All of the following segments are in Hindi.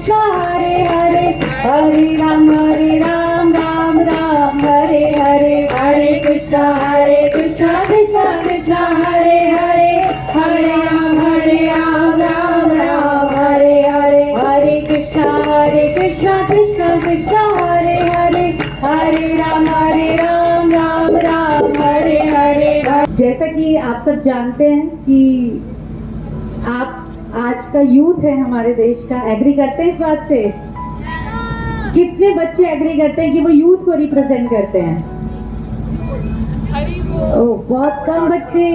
कृष्णा हरे हरे हरे राम राम राम हरे हरे हरे कृष्णा कृष्णा कृष्णा हरे हरे हरे राम राम राम हरे हरे हरे कृष्णा कृष्णा कृष्णा हरे हरे हरे राम राम हरे हरे। जैसा कि आप सब जानते हैं कि आप आज का यूथ है हमारे देश का, एग्री करते हैं इस बात से? कितने बच्चे एग्री करते हैं कि वो यूथ को रिप्रेजेंट करते हैं? ओह, बहुत कम बच्चे।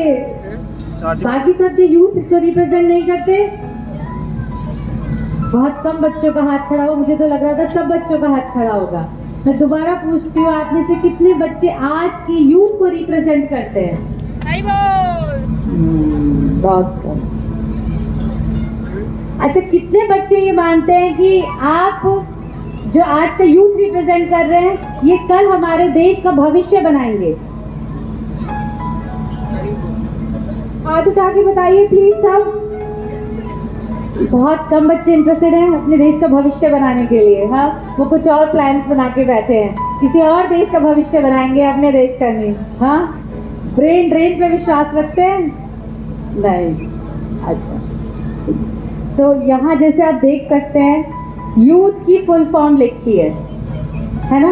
बाकी सब के यूथ को रिप्रेजेंट नहीं करते। बहुत कम बच्चों का हाथ खड़ा हो। मुझे तो लग रहा था सब बच्चों का हाथ खड़ा होगा। मैं दोबारा पूछती हूँ, आप में से कितने बच्चे आज के यूथ को रिप्रेजेंट करते हैं? बहुत कम। अच्छा, कितने बच्चे ये मानते हैं कि आप जो आज का यूथ रिप्रेजेंट कर रहे हैं ये कल हमारे देश का भविष्य बनाएंगे? हाथ उठा के बताइए प्लीज सब। बहुत कम बच्चे इंटरेस्टेड हैं अपने देश का भविष्य बनाने के लिए। हाँ, वो कुछ और प्लान्स बना के बैठे हैं, किसी और देश का भविष्य बनाएंगे, अपने देश का नहीं। हाँ, ब्रेन ड्रेन पे विश्वास रखते हैं? नहीं। अच्छा, तो यहाँ जैसे आप देख सकते हैं यूथ की फुल फॉर्म लिखी है ना?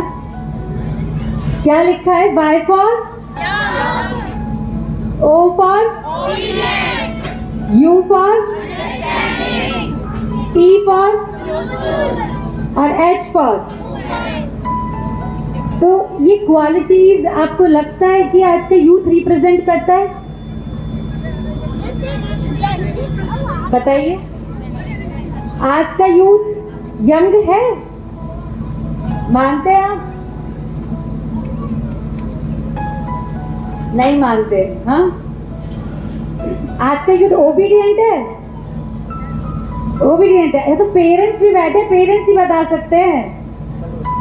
क्या लिखा है? Y for O for U for T for और H फॉर। तो ये क्वालिटीज आपको लगता है कि आज का यूथ रिप्रेजेंट करता है? बताइए, आज का यूथ यंग है? मानते हैं आप? नहीं मानते? हाँ, आज का यूथ ओबीडियंट है? ओबीडियंट है तो पेरेंट्स भी बैठे, पेरेंट्स ही बता सकते हैं।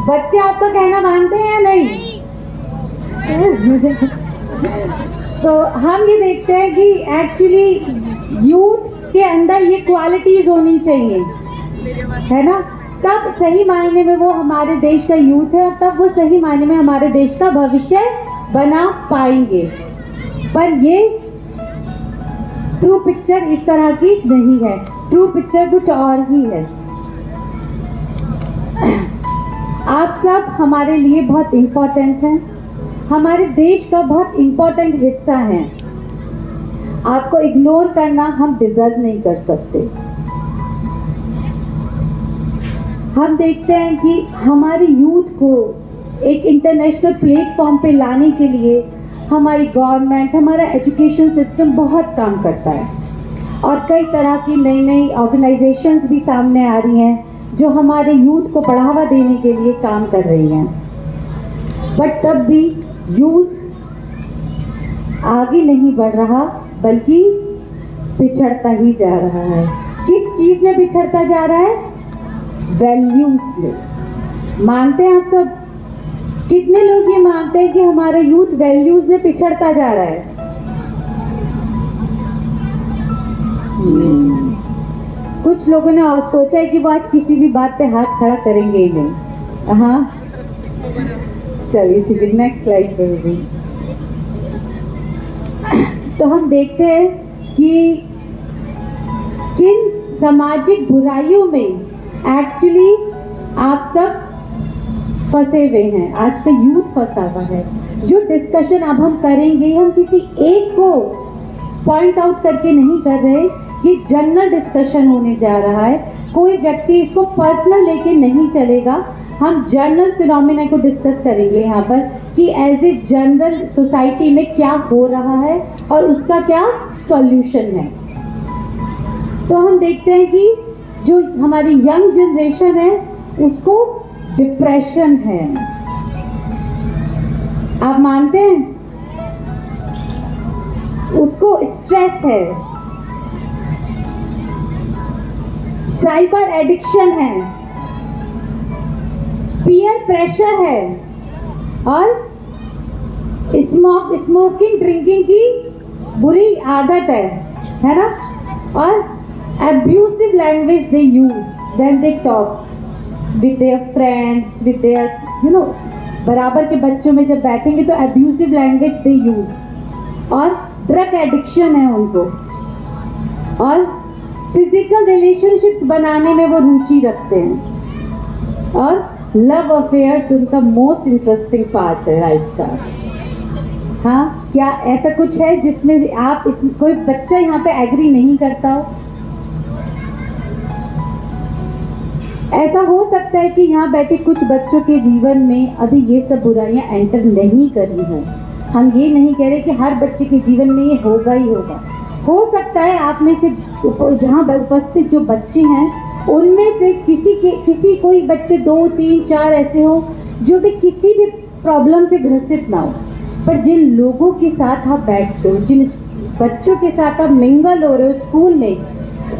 बच्चे आपका कहना मानते हैं या नहीं? तो हम ये देखते हैं कि एक्चुअली यूथ के अंदर ये क्वालिटीज होनी चाहिए, है ना? तब सही मायने में वो हमारे देश का यूथ है और तब वो सही मायने में हमारे देश का भविष्य बना पाएंगे। पर ये ट्रू पिक्चर इस तरह की नहीं है। ट्रू पिक्चर कुछ और ही है। आप सब हमारे लिए बहुत इम्पोर्टेंट हैं, हमारे देश का बहुत इम्पोर्टेंट हिस्सा हैं। आपको इग्नोर करना हम डिजर्व नहीं कर सकते। हम देखते हैं कि हमारे यूथ को एक इंटरनेशनल प्लेटफॉर्म पे लाने के लिए हमारी गवर्नमेंट, हमारा एजुकेशन सिस्टम बहुत काम करता है और कई तरह की नई नई ऑर्गेनाइजेशंस भी सामने आ रही हैं जो हमारे यूथ को बढ़ावा देने के लिए काम कर रही हैं। बट तब भी यूथ आगे नहीं बढ़ रहा बल्कि पिछड़ता ही जा रहा है। किस चीज में पिछड़ता जा रहा है? वैल्यूज में। मानते हैं आप सब? कितने लोग ये मानते हैं कि हमारा यूथ वैल्यूज में पिछड़ता जा रहा है? कुछ लोगों ने और सोचा है कि वो आज किसी भी बात पे हाथ खड़ा करेंगे ही नहीं। हाँ, चलिए ठीक है, नेक्स्ट स्लाइड पे भी। तो हम देखते हैं कि किन सामाजिक बुराइयों में एक्चुअली आप सब फंसे हुए हैं। आज का यूथ फंसा हुआ है। जो डिस्कशन अब हम करेंगे, हम किसी एक को पॉइंट आउट करके नहीं कर रहे, ये जनरल डिस्कशन होने जा रहा है। कोई व्यक्ति इसको पर्सनल लेके नहीं चलेगा। हम जनरल फिनोमेना को डिस्कस करेंगे यहाँ पर कि एज ए जनरल सोसाइटी में क्या हो रहा है और उसका क्या सॉल्यूशन है। तो हम देखते हैं कि जो हमारी यंग जनरेशन है उसको डिप्रेशन है। आप मानते हैं? उसको स्ट्रेस है, साइबर एडिक्शन है, पीयर प्रेशर है और स्मोकिंग ड्रिंकिंग की बुरी आदत है ना? और abusive language they use. when they talk with their friends, with their, बराबर के बच्चों में जब बैठेंगे तो abusive language they use, और ड्रग एडिक्शन है उनको, और फिजिकल रिलेशनशिप्स बनाने में वो रुचि रखते हैं, और लव अफेयर्स उनका मोस्ट इंटरेस्टिंग पार्ट है लाइफ का। हाँ, क्या ऐसा कुछ है जिसमें आप कोई बच्चा यहाँ पे एग्री नहीं करता हो? ऐसा हो सकता है कि यहाँ बैठे कुछ बच्चों के जीवन में अभी ये सब बुराइयां एंटर नहीं करी हैं। हम ये नहीं कह रहे कि हर बच्चे के जीवन में ये होगा ही होगा। हो सकता है आप में से जहाँ उपस्थित जो बच्चे हैं उनमें से किसी कोई बच्चे 2, 3, 4 ऐसे हो जो भी किसी भी प्रॉब्लम से ग्रसित ना हो, पर जिन लोगों के साथ आप बैठते हो, जिन बच्चों के साथ आप मिंगल हो रहे हो स्कूल में,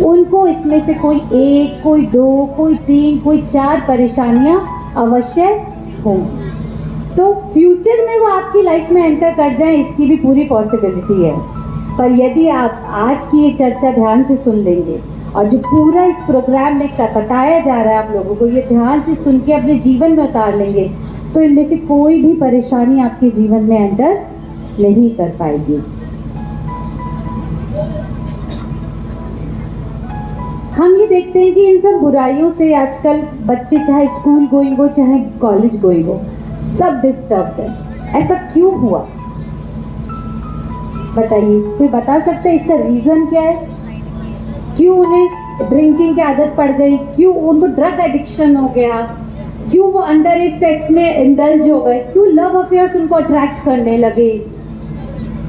उनको इसमें से कोई 1, कोई 2, कोई 3, कोई 4 परेशानियां अवश्य होंगी। तो फ्यूचर में वो आपकी लाइफ में एंटर कर जाए, इसकी भी पूरी पॉसिबिलिटी है। पर यदि आप आज की ये चर्चा ध्यान से सुन लेंगे और जो पूरा इस प्रोग्राम में बताया जा रहा है आप लोगों को, ये ध्यान से सुन के अपने जीवन में उतार लेंगे, तो इनमें से कोई भी परेशानी आपके जीवन में एंटर नहीं कर पाएगी। हम ये देखते हैं कि इन सब बुराइयों से आजकल बच्चे चाहे स्कूल गोइंग हो चाहे कॉलेज गोइंग हो, सब डिस्टर्ब है। ऐसा क्यों हुआ बताइए, कोई बता सकते हैं इसका रीजन क्या है? क्यों उन्हें ड्रिंकिंग की आदत पड़ गई? क्यों उनको ड्रग एडिक्शन हो गया? क्यों वो अंडर एज सेक्स में इंडल्ज हो गए? क्यों लव अफेयर्स उनको अट्रैक्ट करने लगे?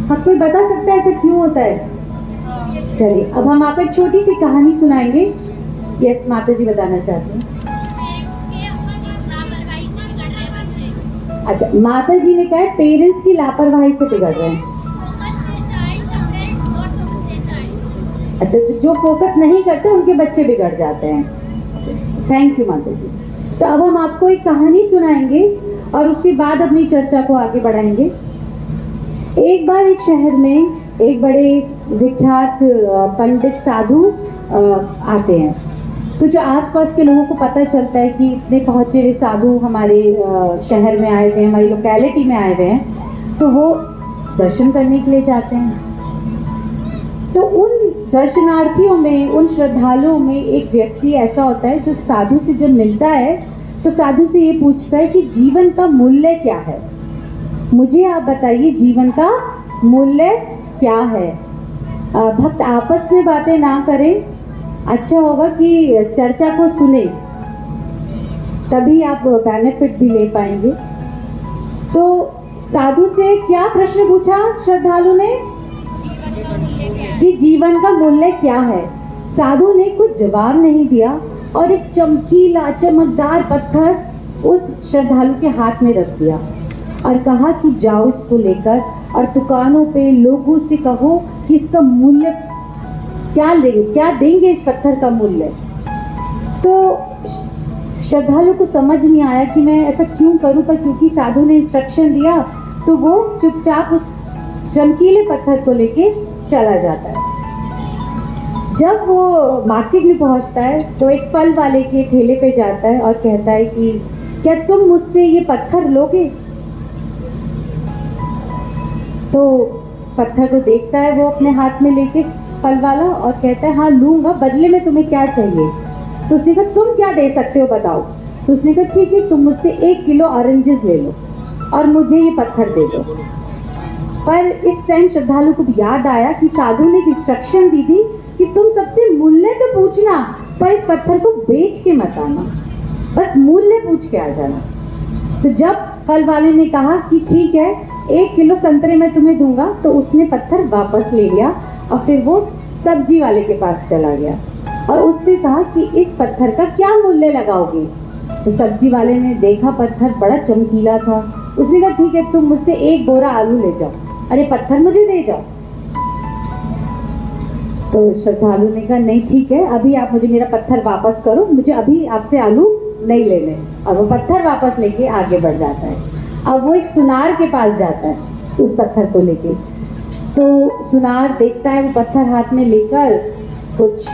हाँ, कोई बता सकता है ऐसा क्यों होता है? चलिए, अब हम आपको एक छोटी सी कहानी सुनाएंगे। यस, माता जी बताना चाहते हैं। अच्छा, माता जी ने कहा है पेरेंट्स की लापरवाही से बिगड़ रहे हैं। अच्छा, तो जो फोकस नहीं करते उनके बच्चे बिगड़ जाते हैं। थैंक यू माता जी। तो अब हम आपको एक कहानी सुनाएंगे और उसके बाद अपनी चर्चा को आगे बढ़ाएंगे। एक बार एक शहर में एक बड़े विख्यात पंडित साधु आते हैं। तो जो आसपास के लोगों को पता चलता है कि इतने पहुंचे हुए साधु हमारे शहर में आए हुए हैं, हमारी लोकेलिटी में आए हुए हैं, तो वो दर्शन करने के लिए जाते हैं। तो उन दर्शनार्थियों में, उन श्रद्धालुओं में एक व्यक्ति ऐसा होता है जो साधु से जब मिलता है तो साधु से ये पूछता है कि जीवन का मूल्य क्या है? मुझे आप बताइए, जीवन का मूल्य क्या है? भक्त आपस में बातें ना करें, अच्छा होगा कि चर्चा को सुने, तभी आप बेनिफिट भी ले पाएंगे। तो साधु से क्या प्रश्न पूछा श्रद्धालु ने कि जीवन का मूल्य क्या है? साधु ने कुछ जवाब नहीं दिया और एक चमकीला चमकदार पत्थर उस श्रद्धालु के हाथ में रख दिया और कहा कि जाओ इसको लेकर और दुकानों पे लोगों से कहो कि इसका मूल्य क्या देंगे इस पत्थर का मूल्य। तो श्रद्धालु को समझ नहीं आया कि मैं ऐसा क्यों करूं, पर क्योंकि साधु ने इंस्ट्रक्शन दिया तो वो चुपचाप उस चमकीले पत्थर को लेके चला जाता है। जब वो मार्केट में पहुंचता है तो एक फल वाले के ठेले पे जाता है और कहता है कि क्या तुम मुझसे ये पत्थर लोगे? तो पत्थर को देखता है वो अपने हाथ में लेके फल वाला और कहता है हाँ लूंगा, बदले में तुम्हें क्या चाहिए? तो उसने कहा तुम क्या दे सकते हो बताओ। तो उसने कहा ठीक है, तुम मुझसे 1 किलो ऑरेंजेस ले लो और मुझे ये पत्थर दे दो। पर इस टाइम श्रद्धालु को याद आया कि साधु ने इंस्ट्रक्शन दी थी कि तुम सबसे मूल्य तो पूछना, पर इस पत्थर को बेच के मत आना, बस मूल्य पूछ के आ जाना। तो जब फल वाले ने कहा कि ठीक है 1 किलो संतरे मैं तुम्हें दूंगा, तो उसने पत्थर वापस ले लिया और फिर वो सब्जी वाले के पास चला गया और उससे कहा कि इस पत्थर का क्या मूल्य लगाओगे? तो सब्जी वाले ने देखा पत्थर बड़ा चमकीला था, उसने कहा ठीक है तुम मुझसे 1 बोरा आलू ले जाओ, अरे पत्थर मुझे दे जाओ। तो श्रद्धालु ने कहा नहीं ठीक है, अभी आप मुझे मेरा पत्थर वापस करो, मुझे अभी आपसे आलू नहीं लेने। और वो पत्थर वापस लेके आगे बढ़ जाता है। अब वो एक सुनार के पास जाता है उस पत्थर को लेके। तो सुनार देखता है वो पत्थर हाथ में लेकर कुछ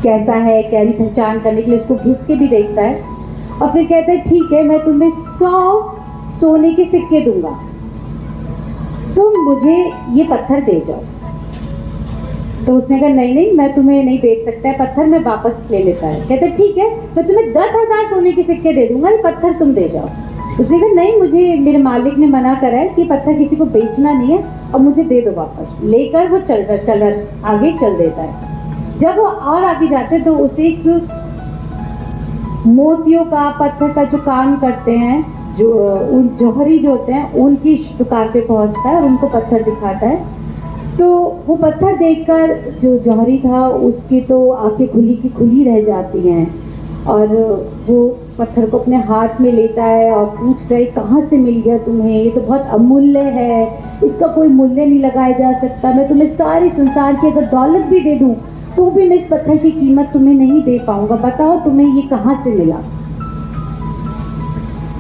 कैसा है क्या नहीं पहचान करने के लिए उसको घिस के भी देखता है, और फिर कहता है ठीक है मैं तुम्हें 100 सोने के सिक्के दूंगा, तुम मुझे ये पत्थर दे जाओ। तो उसने कहा नहीं नहीं मैं तुम्हें नहीं बेच सकता है पत्थर, मैं वापस ले लेता है। कहता है ठीक है मैं तुम्हें 10,000 सोने के सिक्के दे दूंगा, ये पत्थर तुम दे जाओ। उसने कहा नहीं मुझे मेरे मालिक ने मना करा है कि पत्थर किसी को बेचना नहीं है और मुझे दे दो वापस। लेकर वो आगे चल देता है। जब वो और आगे जाते हैं तो उसे एक मोतियों का पत्थर का जो काम करते हैं जो उन जौहरी जो होते हैं उनकी दुकान पे पहुंचता है और उनको पत्थर दिखाता है। तो वो पत्थर देखकर जो जौहरी था उसकी तो आंखें खुली की खुली रह जाती हैं, और वो पत्थर को अपने हाथ में लेता है और पूछता है कहाँ से मिल गया तुम्हें, ये तो बहुत अमूल्य है, इसका कोई मूल्य नहीं लगाया जा सकता, मैं तुम्हें सारे संसार की अगर दौलत भी दे दूँ तो भी मैं इस पत्थर की कीमत तुम्हें नहीं दे पाऊंगा, बताओ तुम्हें ये कहाँ से मिला।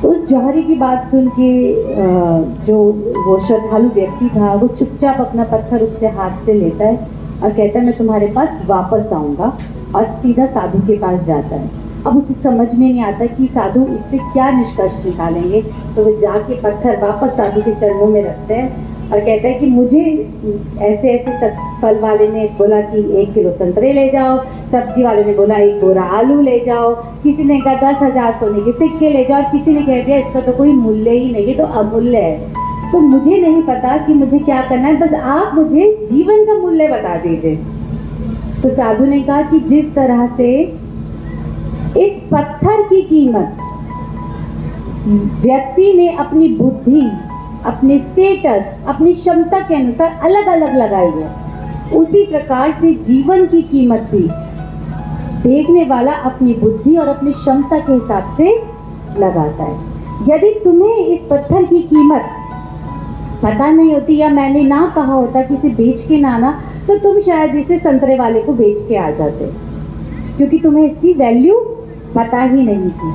उस जौहरी की बात सुन के जो वो श्रद्धालु व्यक्ति था वो चुपचाप अपना पत्थर उसके हाथ से लेता है और कहता है मैं तुम्हारे पास वापस आऊँगा, और सीधा साधु के पास जाता है। अब उसे समझ में नहीं आता कि साधु इससे क्या निष्कर्ष निकालेंगे, तो वो जाके पत्थर वापस साधु के चरणों में रखते हैं और कहता है कि मुझे ऐसे ऐसे फल वाले ने बोला कि 1 किलो संतरे ले जाओ, सब्जी वाले ने बोला 1 बोरा आलू ले जाओ, किसी ने कहा 10,000 सोने के सिक्के ले जाओ, और किसी ने कह दिया इसका तो कोई मूल्य ही नहीं, ये तो अमूल्य है, तो मुझे नहीं पता कि मुझे क्या करना है, बस आप मुझे जीवन का मूल्य बता दीजिए। तो साधु ने कहा कि जिस तरह से इस पत्थर की कीमत व्यक्ति ने अपनी बुद्धि, अपने स्टेटस, अपनी क्षमता के अनुसार अलग अलग लगाई है, उसी प्रकार से जीवन की कीमत भी देखने वाला अपनी बुद्धि और अपनी क्षमता के हिसाब से लगाता है। यदि तुम्हें इस पत्थर की कीमत पता नहीं होती या मैंने ना कहा होता कि इसे बेच के ना आना, तो तुम शायद इसे संतरे वाले को बेच के आ जाते, क्योंकि तुम्हें इसकी वैल्यू पता ही नहीं थी।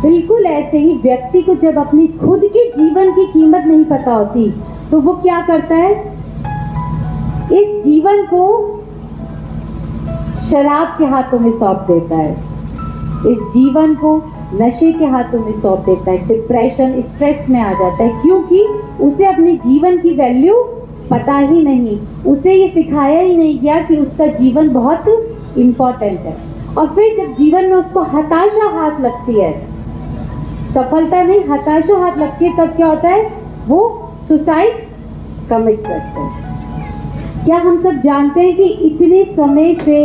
बिल्कुल ऐसे ही व्यक्ति को जब अपनी खुद के जीवन की कीमत नहीं पता होती तो वो क्या करता है, इस जीवन को शराब के हाथों में सौंप देता है, इस जीवन को नशे के हाथों में सौंप देता है, डिप्रेशन स्ट्रेस में आ जाता है, क्योंकि उसे अपने जीवन की वैल्यू पता ही नहीं, उसे ये सिखाया ही नहीं गया कि उसका जीवन बहुत इम्पोर्टेंट है। और फिर जब जीवन में उसको हताशा हाथ लगती है, सफलता नहीं हताशा हाथ लगती है, तब क्या होता है, वो सुसाइड कमिट करते हैं। क्या हम सब जानते हैं कि इतने समय से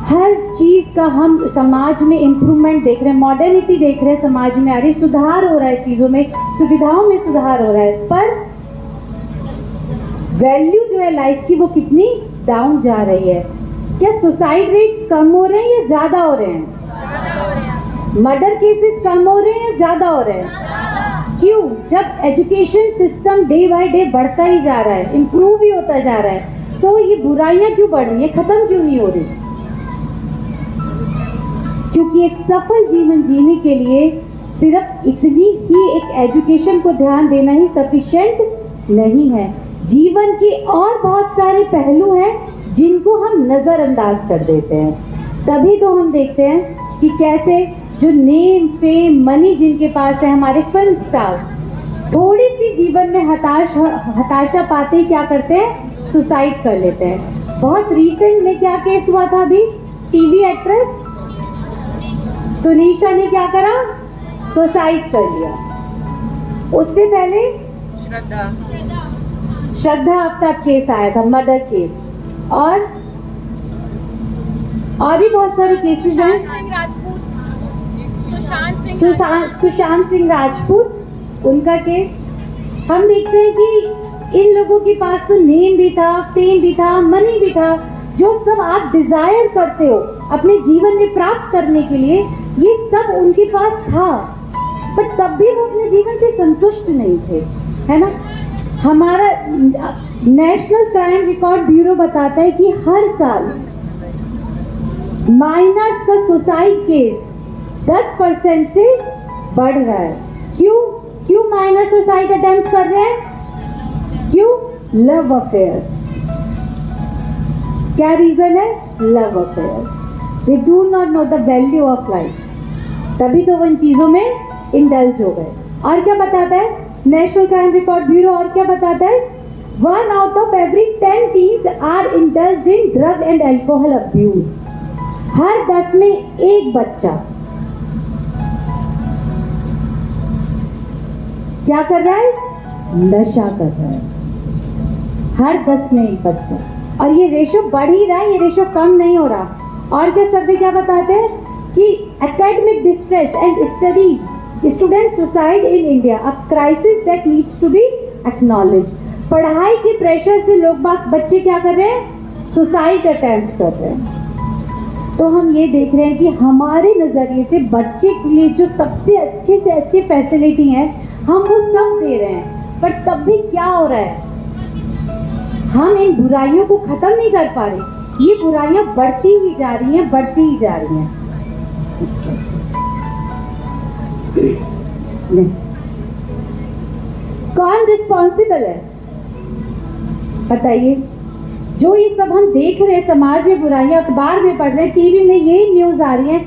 हर चीज का हम समाज में इम्प्रूवमेंट देख रहे हैं, मॉडर्निटी देख रहे हैं, समाज में आ रही, सुधार हो रहा है, चीजों में सुविधाओं में सुधार हो रहा है, पर वैल्यू जो है लाइफ की वो कितनी डाउन जा रही है। क्या सुसाइड रेट्स कम हो रहे हैं या ज्यादा हो रहे हैं? मर्डर केसेस कम हो रहे हैं या ज्यादा हो रहे हैं? क्यों? जब education system day by day बढ़ता ही जा रहा है, इम्प्रूव ही होता जा रहा है, तो ये बुराइयां क्यों बढ़ रही है, खत्म क्यों नहीं हो रही? क्योंकि एक सफल जीवन जीने के लिए सिर्फ इतनी ही एक एजुकेशन को ध्यान देना ही सफिशिएंट नहीं है। जीवन के और बहुत सारे पहलू हैं जिनको हम नज़रअंदाज कर देते हैं। तभी तो हम देखते हैं कि कैसे जो नेम फेम मनी जिनके पास है, हमारे फिल्म स्टार्स, थोड़ी सी जीवन में हताशा पाते ही क्या करते हैं, सुसाइड कर लेते हैं। बहुत रिसेंट में क्या केस हुआ था, अभी टीवी एक्ट्रेस तुनिशा ने क्या करा, सुसाइड कर लिया। उससे पहले श्रद्धा आफ्ताब केस आया था, मर्डर केस, और भी बहुत सारे केसेस हैं। सुशांत सिंह राजपूत, उनका केस हम देखते हैं कि इन लोगों के पास तो नेम भी था, फेम भी था, मनी भी था, जो सब आप डिजायर करते हो अपने जीवन में प्राप्त करने के लिए, ये सब उनके पास था, पर तब भी वो अपने जीवन से संतुष्ट नहीं थे, है ना। हमारा नेशनल क्राइम रिकॉर्ड ब्यूरो बताता है कि हर साल माइनर्स का सुसाइड केस 10% से बढ़ रहा है। क्यों माइनर सुसाइड अटेम्प्ट कर रहे हैं? क्यों? Love affairs. क्या रीजन है? Love affairs. They do not know the value of life, तभी तो वो इन चीज़ों में इंडल्ज हो गए। और क्या बताता है नेशनल क्राइम रिकॉर्ड ब्यूरो, और क्या बताता है 1 out of every 10 teens are indulged in drug and alcohol abuse। हर 10 में एक बच्चा क्या कर रहा है, नशा कर रहा है। हर 10 में एक बच्चा, और ये रेशो बढ़ ही रहा है, ये रेशो कम नहीं हो रहा। और क्या सर्वे क्या बताते हैं कि academic distress and studies student suicide in India a crisis that needs to be acknowledged. पढ़ाई के प्रेशर से लोग बच्चे क्या कर रहे हैं, सुसाइड अटेम्प्ट कर रहे हैं। तो हम ये देख रहे हैं कि हमारे नज़रिए से बच्चे के लिए जो सबसे अच्छे से अच्छी फैसिलिटी है हम वो सब दे रहे हैं, पर तब भी क्या हो रहा है, हम इन बुराइयों को खत्म नहीं कर पा रहे। ये बुराइयां बढ़ती ही जा रही हैं, बढ़ती ही जा रही हैं। कौन रिस्पॉन्सिबल है बताइए? जो ये सब हम देख रहे हैं, समाज में बुराइयां, अखबार में पढ़ रहे हैं, टीवी में यही न्यूज आ रही है,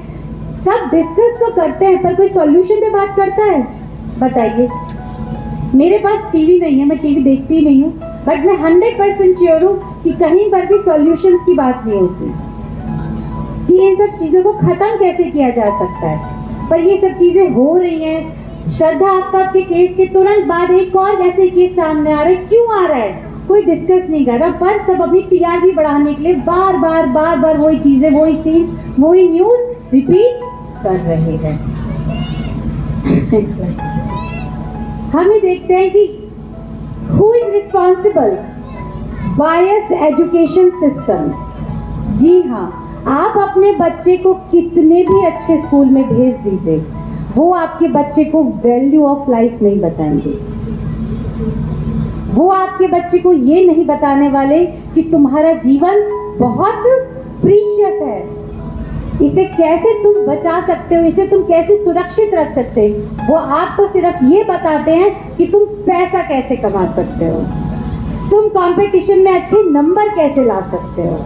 सब डिस्कस तो करते हैं, पर कोई सॉल्यूशन पे बात करता है बताइए? मेरे पास टीवी नहीं है, मैं टीवी देखती ही नहीं हूँ, बट मैं 100% श्योर हूँ कि कहीं पर भी सॉल्यूशंस की बात नहीं होती कि इन सब चीज़ों को ख़त्म कैसे किया जा सकता है। पर ये सब चीज़ें हो रही हैं। श्रद्धा आपका के केस के तुरंत बाद एक और ऐसे केस सामने आ रहे हैं। क्यों आ रहा है? कोई डिस्कस नहीं कर रहा, पर सब अभी टीआरपी बढ़ाने के लिए बार बार वही चीज़ें, वही सीन्स, वही न्यूज़ रिपीट कर रहे हैं। हम ये देखते हैं कि Who is responsible? Biased education system। जी हाँ, आप अपने बच्चे को कितने भी अच्छे स्कूल में भेज दीजिए, वो आपके बच्चे को वैल्यू ऑफ लाइफ नहीं बताएंगे। वो आपके बच्चे को ये नहीं बताने वाले कि तुम्हारा जीवन बहुत प्रीशियस है, इसे कैसे तुम बचा सकते हो, इसे तुम कैसे सुरक्षित रख सकते हो। वो आपको सिर्फ ये बताते हैं कि तुम पैसा कैसे कमा सकते हो, तुम कंपटीशन में अच्छे नंबर कैसे ला सकते हो।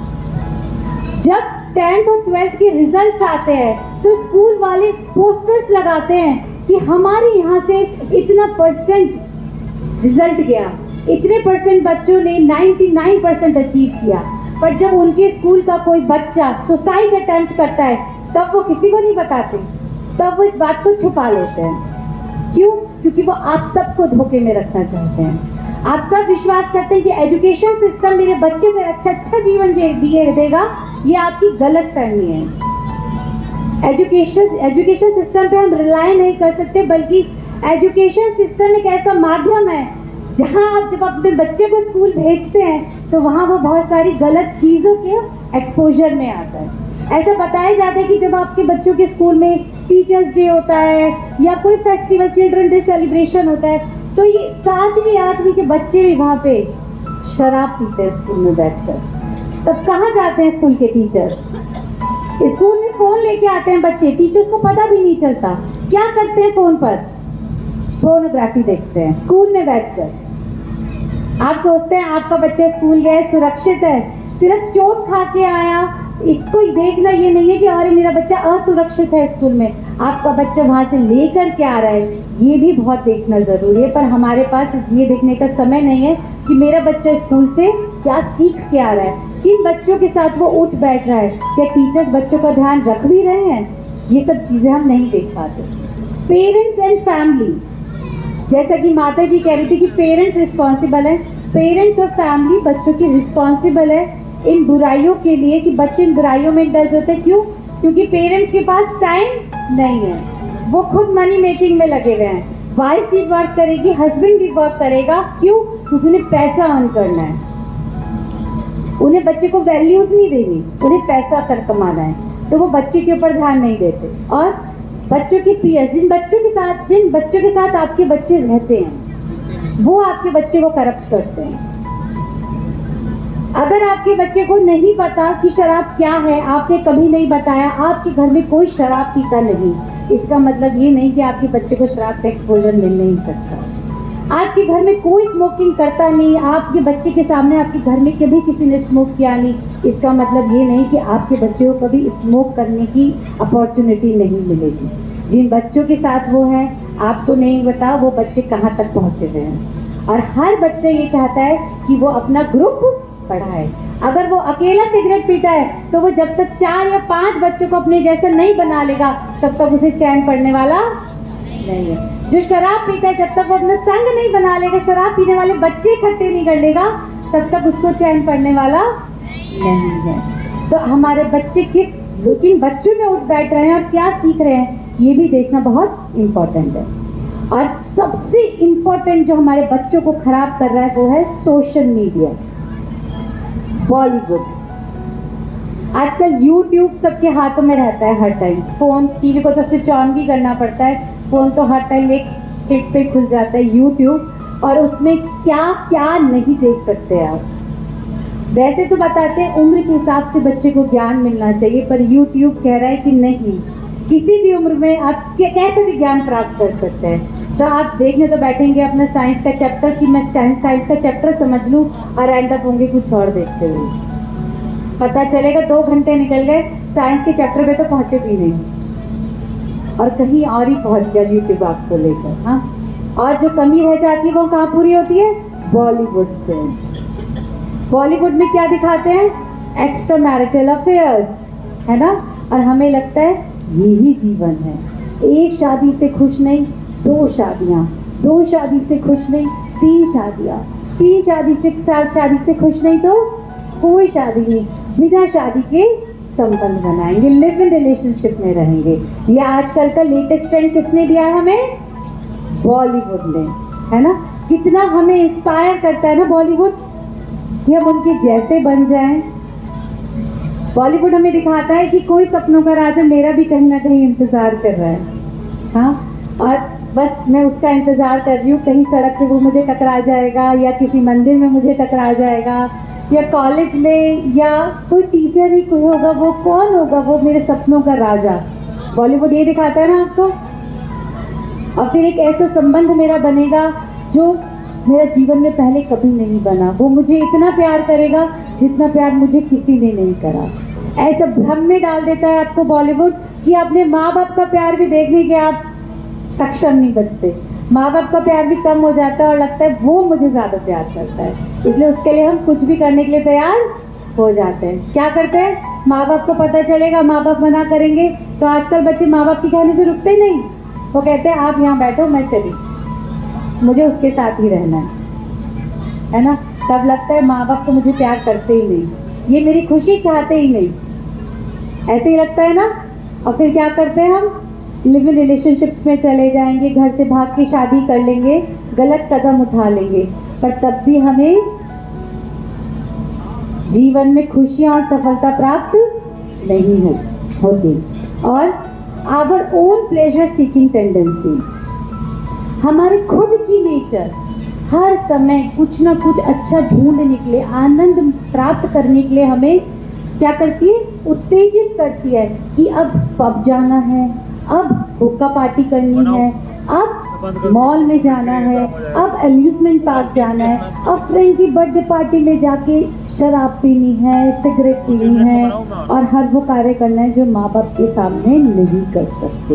जब 10th और 12th के रिजल्ट्स आते हैं तो स्कूल वाले पोस्टर्स लगाते हैं कि हमारे यहाँ से इतना % रिजल्ट गया, इतने % बच्चों ने 99% अचीव किया। पर जब उनके स्कूल का कोई बच्चा सुसाइड अटेम्प्ट करता है तब वो किसी को नहीं बताते, तब वो इस बात को छुपा लेते हैं। क्यों? क्योंकि वो आप सबको धोखे में रखना चाहते हैं। आप सब विश्वास करते हैं कि एजुकेशन सिस्टम मेरे बच्चे को अच्छा जीवन देगा, ये आपकी गलत फहमी है। एजुकेशन सिस्टम पे हम रिलाई नहीं कर सकते, बल्कि एजुकेशन सिस्टम एक ऐसा माध्यम है जहाँ आप जब अपने बच्चे को स्कूल भेजते हैं तो वहाँ वो बहुत सारी गलत चीज़ों के एक्सपोजर में आता है। ऐसा बताया जाता है कि जब आपके बच्चों के स्कूल में टीचर्स डे होता है या कोई फेस्टिवल, चिल्ड्रन डे सेलिब्रेशन होता है, तो ये 7वीं 8वीं के बच्चे भी वहाँ पे शराब पीते हैं स्कूल में बैठकर। तब कहाँ जाते हैं स्कूल के टीचर्स? स्कूल में फ़ोन लेके आते हैं बच्चे, टीचर्स को पता भी नहीं चलता क्या करते हैं। फ़ोन पर पोर्नोग्राफी देखते हैं स्कूल में बैठकर। आप सोचते हैं आपका बच्चा स्कूल गया है, सुरक्षित है, सिर्फ चोट खा के आया, इसको देखना ये नहीं है कि अरे मेरा बच्चा असुरक्षित है स्कूल में। आपका बच्चा वहाँ से लेकर के आ रहा है, ये भी बहुत देखना ज़रूरी है। पर हमारे पास ये देखने का समय नहीं है कि मेरा बच्चा स्कूल से क्या सीख के आ रहा है, किन बच्चों के साथ वो उठ बैठ रहा है, क्या टीचर्स बच्चों का ध्यान रख भी रहे हैं। ये सब चीज़ें हम नहीं देख पाते। पेरेंट्स एंड फैमिली, जैसा कि माता जी कह रही थी कि पेरेंट्स रिस्पॉन्सिबल है, पेरेंट्स और फैमिली बच्चों की रिस्पॉन्सिबल है इन बुराइयों के लिए कि बच्चे इन बुराइयों में इंडल्ज होते हैं। क्यों? क्योंकि पेरेंट्स के पास टाइम नहीं है, वो खुद मनी मेकिंग में लगे हुए हैं। वाइफ भी वर्क करेगी, हस्बैंड भी वर्क करेगा। क्यों? क्योंकि उन्हें पैसा अर्न करना है, उन्हें बच्चे को वैल्यूज नहीं देनी, उन्हें पैसा कर कमाना है, तो वो बच्चे के ऊपर ध्यान नहीं देते। और बच्चों के पीयर्स, जिन बच्चों के साथ आपके बच्चे रहते हैं वो आपके बच्चे को करप्ट करते हैं। अगर आपके बच्चे को नहीं पता कि शराब क्या है, आपने कभी नहीं बताया, आपके घर में कोई शराब पीता नहीं, इसका मतलब ये नहीं कि आपके बच्चे को शराब का एक्सपोजर मिल नहीं सकता। आपके घर में कोई स्मोकिंग करता नहीं, आपके बच्चे के सामने आपके घर में कभी किसी ने स्मोक किया नहीं, इसका मतलब ये नहीं कि आपके बच्चे को कभी स्मोक करने की अपॉर्चुनिटी नहीं मिलेगी। जिन बच्चों के साथ वो है, आपको नहीं पता वो बच्चे कहाँ तक पहुँचे हुए हैं। और हर बच्चा ये चाहता है कि वो अपना ग्रुप बढ़ाए। अगर वो अकेला सिगरेट पीता है तो वो जब तक 4 या 5 बच्चों को अपने जैसा नहीं बना लेगा तब तक उसे चैन पड़ने वाला नहीं है। जो शराब पीता है जब तक वो अपना संग नहीं बना लेगा, शराब पीने वाले बच्चे इकट्ठे नहीं कर लेगा, तब तक उसको चैन पड़ने वाला नहीं है। तो हमारे बच्चे किन बच्चों में उठ बैठ रहे हैं और क्या सीख रहे हैं, ये भी देखना बहुत इम्पोर्टेंट है। और सबसे इम्पोर्टेंट जो हमारे बच्चों को खराब कर रहा है वो है सोशल मीडिया, बॉलीवुड। आजकल यूट्यूब सबके हाथों में रहता है हर टाइम। फोन, टीवी को तो स्विच ऑन भी करना पड़ता है, फोन तो हर टाइम एक क्लिक पे खुल जाता है यूट्यूब, और उसमें क्या क्या नहीं देख सकते आप। वैसे तो बताते हैं उम्र के हिसाब से बच्चे को ज्ञान मिलना चाहिए, पर यूट्यूब कह रहा है कि नहीं, किसी भी उम्र में आप कैसे भी ज्ञान प्राप्त कर सकते हैं। तो आप देखने तो बैठेंगे अपना साइंस का चैप्टर कि मैं साइंस का चैप्टर समझ लूँ, और एंड अप होंगे कुछ और देखते हुए। पता चलेगा 2 घंटे निकल गए, साइंस के चैप्टर पे तो पहुँचे भी नहीं, और कहीं और ही पहुँच गया यूट्यूब आपको लेकर। हाँ, और जो कमी रह जाती है वो कहाँ पूरी होती है? बॉलीवुड से। बॉलीवुड में क्या दिखाते हैं? एक्स्ट्रा मैरिटल अफेयर्स, है ना। और हमें लगता है यही जीवन है। एक शादी से खुश नहीं, 2 शादियाँ, 2 शादी से खुश नहीं, 3 शादियाँ, 3 शादी से खुश नहीं तो कोई शादी नहीं, बिना शादी के संबंध बनाएंगे, लिव इन रिलेशनशिप में रहेंगे। ये आजकल का लेटेस्ट ट्रेंड किसने दिया है हमें? बॉलीवुड ने, है ना। कितना हमें इंस्पायर करता है ना बॉलीवुड कि हम उनके जैसे बन जाएं। बॉलीवुड हमें दिखाता है कि कोई सपनों का राजा मेरा भी कहीं ना कहीं इंतजार कर रहा है। हाँ, और बस मैं उसका इंतजार कर रही हूँ, कहीं सड़क पे वो मुझे टकरा जाएगा, या किसी मंदिर में मुझे टकरा जाएगा, या कॉलेज में, या कोई टीचर ही कोई होगा, वो कौन होगा वो मेरे सपनों का राजा। बॉलीवुड ये दिखाता है ना आपको। और फिर एक ऐसा संबंध मेरा बनेगा जो मेरा जीवन में पहले कभी नहीं बना, वो मुझे इतना प्यार करेगा जितना प्यार मुझे किसी ने नहीं करा। ऐसा भ्रम में डाल देता है आपको बॉलीवुड कि अपने माँ बाप का प्यार भी देखने के आप सक्षम नहीं बचते। माँ बाप का प्यार भी कम हो जाता है और लगता है वो मुझे ज़्यादा प्यार करता है, इसलिए उसके लिए हम कुछ भी करने के लिए तैयार हो जाते हैं। क्या करते हैं? माँ बाप को पता चलेगा, माँ बाप मना करेंगे, तो आजकल बच्चे माँ बाप की कहने से रुकते ही नहीं। वो कहते हैं आप यहाँ बैठो, मैं चली, मुझे उसके साथ ही रहना है ना। तब लगता है माँ बाप तो मुझे प्यार करते ही नहीं, ये मेरी खुशी चाहते ही नहीं, ऐसे ही लगता है ना। और फिर क्या करते हैं हम? लिव इन रिलेशनशिप्स में चले जाएंगे, घर से भाग के शादी कर लेंगे, गलत कदम उठा लेंगे, पर तब भी हमें जीवन में खुशियाँ और सफलता प्राप्त नहीं होती। और our own pleasure seeking tendency, हमारे खुद की नेचर हर समय कुछ ना कुछ अच्छा ढूंढ निकले, आनंद प्राप्त करने के लिए हमें क्या करती है? उत्तेजित करती है कि अब पब जाना है, अब हुक्का पार्टी करनी है, अब मॉल में जाना है, अब अम्यूजमेंट पार्क जाना है, अब फ्रेंड की बर्थडे पार्टी में जाके शराब पीनी है, सिगरेट पीनी है, और हर वो कार्य करना है जो माँ बाप के सामने नहीं कर सकते,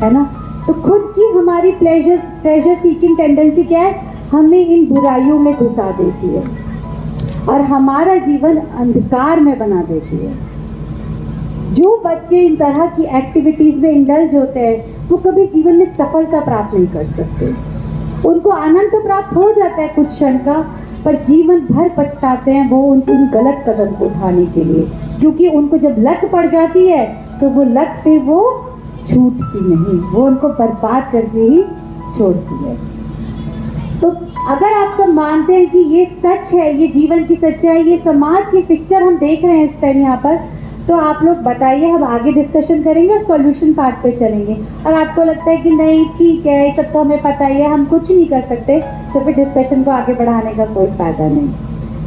है ना। तो खुद की हमारी प्लेजर सीकिंग टेंडेंसी क्या है? हमें इन बुराइयों में घुसा देती है और हमारा जीवन अंधकार में बना देती है। जो बच्चे इन तरह की एक्टिविटीज में इंडल्ज होते हैं वो कभी जीवन में सफलता प्राप्त नहीं कर सकते। उनको आनंद तो प्राप्त हो जाता है कुछ क्षण का, पर जीवन भर पछताते हैं वो उन गलत कदम को उठाने के लिए, क्योंकि उनको जब लत पड़ जाती है तो वो लत पे वो छूटती नहीं, वो उनको बर्बाद करके ही छोड़ती है। तो अगर आप सब मानते हैं कि ये सच है, ये जीवन की सच्चाई, ये समाज की पिक्चर हम देख रहे हैं इस टाइम यहाँ पर, तो आप लोग बताइए, हम आगे डिस्कशन करेंगे और सॉल्यूशन पार्ट पे चलेंगे। और आपको लगता है कि नहीं ठीक है, सब तो हमें पता ही है, हम कुछ नहीं कर सकते, तो फिर डिस्कशन को आगे बढ़ाने का कोई फायदा नहीं।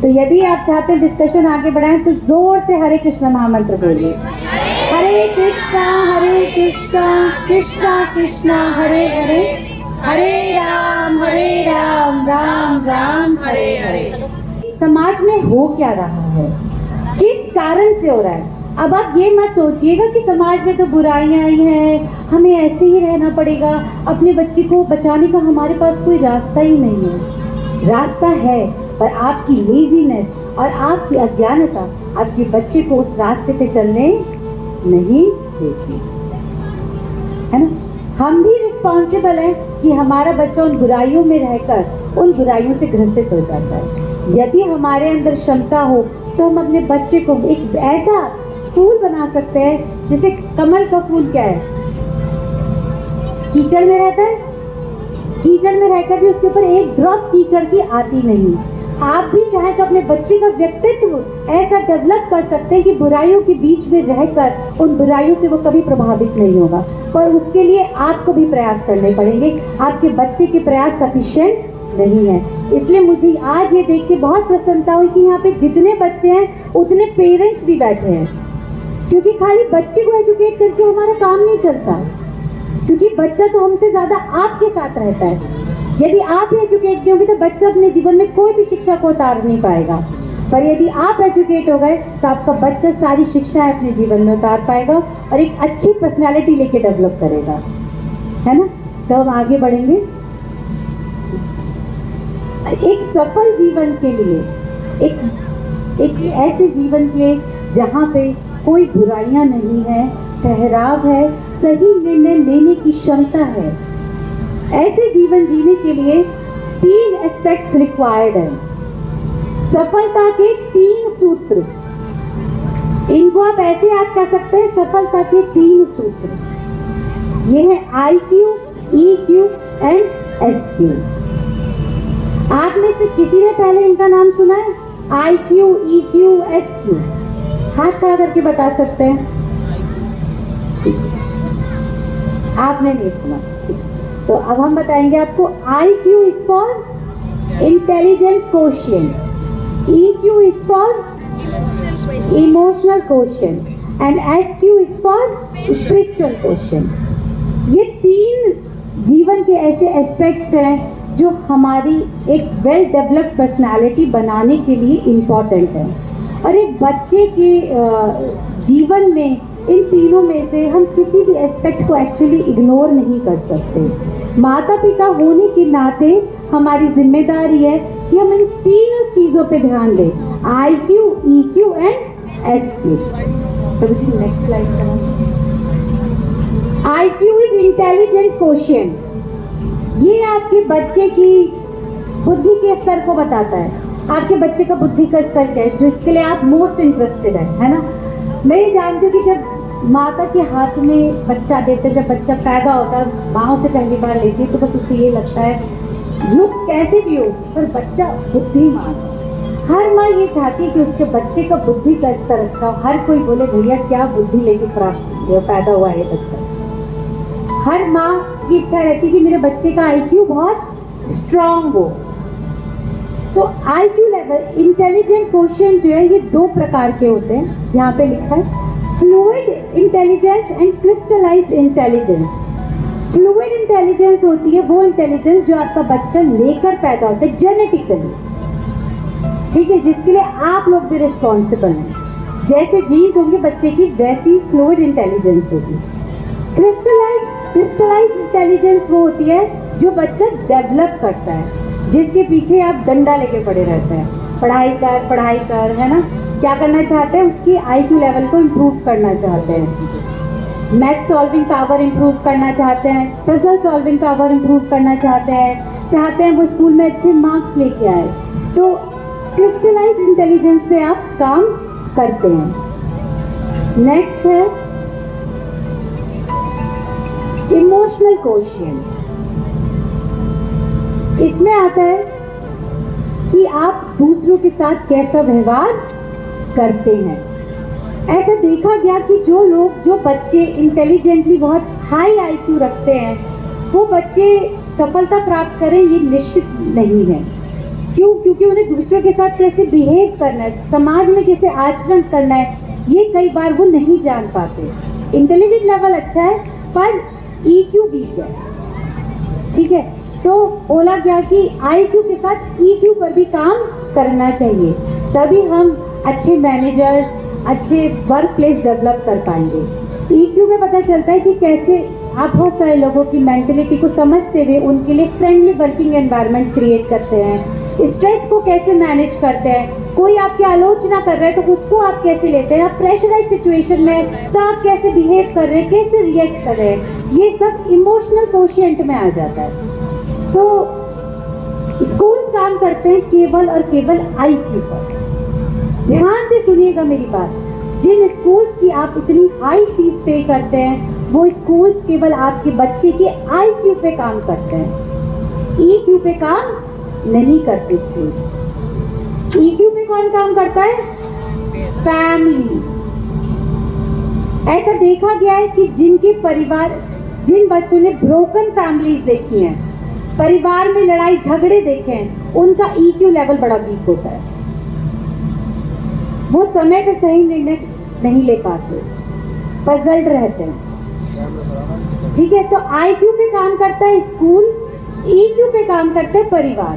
तो यदि आप चाहते हैं डिस्कशन आगे बढ़ाएं तो जोर से हरे कृष्ण महामंत्र बोलिए। हरे कृष्णा कृष्णा कृष्णा हरे हरे, हरे राम राम राम हरे हरे। समाज में हो क्या रहा है, किस कारण से हो रहा है? अब आप ये मत सोचिएगा कि समाज में तो बुराइयां आई हैं, हमें ऐसे ही रहना पड़ेगा, अपने बच्चे को बचाने का हमारे पास कोई रास्ता ही नहीं है। रास्ता है, पर आपकी लेजीनेस और आपकी अज्ञानता आपके बच्चे को उस रास्ते पे चलने नहीं देती, है ना? हम भी रिस्पॉन्सिबल हैं कि हमारा बच्चा उन बुराइयों में रहकर उन बुराइयों से ग्रसित हो जाता है। यदि हमारे अंदर क्षमता हो तो हम अपने बच्चे को एक ऐसा फूल बना सकते हैं, जैसे कमल का फूल क्या है, कीचड़ में रहता है, कीचड़ में रहकर भी उसके ऊपर एक ड्रॉप कीचड़ की आती नहीं। आप भी चाहे तो अपने बच्चे का व्यक्तित्व ऐसा डेवलप कर सकते हैं कि बुराइयों के बीच में रहकर उन बुराइयों से वो कभी प्रभावित नहीं होगा, पर उसके लिए आपको भी प्रयास करने पड़ेंगे। आपके बच्चे के प्रयास सफिशिएंट नहीं है। इसलिए मुझे आज ये देख के बहुत प्रसन्नता हुई कि यहाँ पे जितने बच्चे हैं उतने पेरेंट्स भी बैठे हैं, क्योंकि खाली बच्चे को एजुकेट करके हमारा काम नहीं चलता, क्योंकि बच्चा तो हमसे ज्यादा आपके साथ रहता है। यदि आप एजुकेट नहीं होंगे तो बच्चा अपने जीवन में कोई भी शिक्षा को उतार नहीं पाएगा, पर यदि आप एजुकेट हो गए तो आपका बच्चा सारी शिक्षाएं अपने जीवन में उतार पाएगा और एक अच्छी पर्सनालिटी लेके डेवलप करेगा, है ना? तो हम आगे बढ़ेंगे। एक सफल जीवन के लिए, एक ऐसे जीवन के जहाँ पे कोई बुराइयां नहीं है, ठहराव है, सही निर्णय लेने की क्षमता है, ऐसे जीवन जीने के लिए 3 एस्पेक्ट्स रिक्वायर्ड है। सफलता के 3 सूत्र, इनको आप ऐसे याद कर सकते हैं, सफलता के 3 सूत्र। ये है IQ, EQ एंड SQ। आप में से किसी ने पहले इनका नाम सुना है? IQ, EQ, SQ? हाथ खड़ा करके बता सकते हैं। आपने नहीं सुना, तो अब हम बताएंगे आपको। IQ is for intelligent quotient, EQ is for emotional quotient and SQ is for spiritual quotient. ये 3 जीवन के ऐसे एस्पेक्ट्स हैं जो हमारी एक वेल डेवलप्ड पर्सनालिटी बनाने के लिए इम्पॉर्टेंट है। और एक बच्चे के जीवन में इन तीनों में से हम किसी भी एस्पेक्ट को एक्चुअली इग्नोर नहीं कर सकते। माता पिता होने के नाते हमारी जिम्मेदारी है कि हम इन तीनों चीज़ों पे ध्यान दें, IQ, EQ एंड SQ। तो नेक्स्ट स्लाइड करें। IQ is intelligent quotient. ये आपके बच्चे की बुद्धि के स्तर को बताता है। आपके बच्चे का बुद्धि का स्तर क्या है, जो इसके लिए आप मोस्ट इंटरेस्टेड है ना? मैं ये जानती हूँ कि जब माता के हाथ में बच्चा देते, जब बच्चा पैदा होता है, माँ उसे पहली बार लेती है तो बस उसे ये लगता है लुक्स कैसे भी हो पर बच्चा बुद्धिमान। हर माँ ये चाहती है कि उसके बच्चे का बुद्धि का स्तर अच्छा हो। हर कोई बोले भैया क्या बुद्धि लेके पैदा हुआ है बच्चा। हर माँ की इच्छा रहती है कि मेरे बच्चे का IQ बहुत स्ट्रांग हो। तो IQ लेवल, इंटेलिजेंट क्वोशिएंट जो है, ये 2 प्रकार के होते हैं। यहाँ पे लिखा है fluid intelligence and crystallised intelligence. Fluid intelligence होती है वो इंटेलिजेंस जो आपका बच्चा लेकर पैदा होता है जेनेटिकली, ठीक है, जिसके लिए आप लोग भी रिस्पॉन्सिबल हैं। जैसे जीन्स होंगे बच्चे की, वैसी फ्लूइड इंटेलिजेंस होगी। क्रिस्टलाइज्ड इंटेलिजेंस वो होती है जो बच्चा डेवलप करता है, जिसके पीछे आप डंडा लेके पड़े रहते हैं, पढ़ाई कर, है ना? क्या करना चाहते हैं? उसकी IQ लेवल को इम्प्रूव करना चाहते हैं, मैथ सॉल्विंग पावर इम्प्रूव करना चाहते हैं, पजल सॉल्विंग पावर इम्प्रूव करना चाहते हैं वो स्कूल में अच्छे मार्क्स लेके आए। तो क्रिस्टलाइज्ड इंटेलिजेंस पे आप काम करते हैं। नेक्स्ट है इमोशनल क्वोशिएंट। इसमें आता है कि आप दूसरों के साथ कैसा व्यवहार करते हैं। ऐसा देखा गया कि जो बच्चे इंटेलिजेंटली बहुत हाई IQ रखते हैं, वो बच्चे सफलता प्राप्त करें ये निश्चित नहीं है। क्यों? क्योंकि उन्हें दूसरों के साथ कैसे बिहेव करना है, समाज में कैसे आचरण करना है, ये कई बार वो नहीं जान पाते। इंटेलिजेंट लेवल अच्छा है पर EQ वीक है, ठीक है। तो बोला गया कि IQ के साथ EQ पर भी काम करना चाहिए, तभी हम अच्छे मैनेजर्स, अच्छे वर्क प्लेस डेवलप कर पाएंगे। EQ में पता चलता है कि कैसे आप बहुत सारे लोगों की मेंटलिटी को समझते हुए उनके लिए फ्रेंडली वर्किंग एनवायरनमेंट क्रिएट करते हैं, स्ट्रेस को कैसे मैनेज करते हैं, कोई आपकी आलोचना कर रहा है तो उसको आप कैसे लेते हैं, आप प्रेशराइज सिचुएशन में तो आप कैसे बिहेव कर रहे हैं, कैसे रिएक्ट कर रहे हैं, ये सब इमोशनल कोशिएंट में आ जाता है। तो स्कूल्स काम करते हैं केवल और केवल IQ पर। ध्यान से सुनिएगा मेरी बात, जिन स्कूल्स की आप इतनी हाई फीस पे करते हैं वो स्कूल्स केवल आपके बच्चे के IQ पे काम करते हैं, EQ पे काम नहीं करते स्कूल्स। EQ पे कौन काम करता है? फैमिली। ऐसा देखा गया है कि जिनके परिवार, जिन बच्चों ने ब्रोकन फैमिलीज देखी हैं, परिवार में लड़ाई झगड़े देखे हैं, उनका EQ लेवल बड़ा वीक होता है, वो समय पे सही निर्णय नहीं ले पाते, पजल्ड रहते हैं। ठीक है, तो IQ पे काम करता है स्कूल, EQ पे काम करता है परिवार।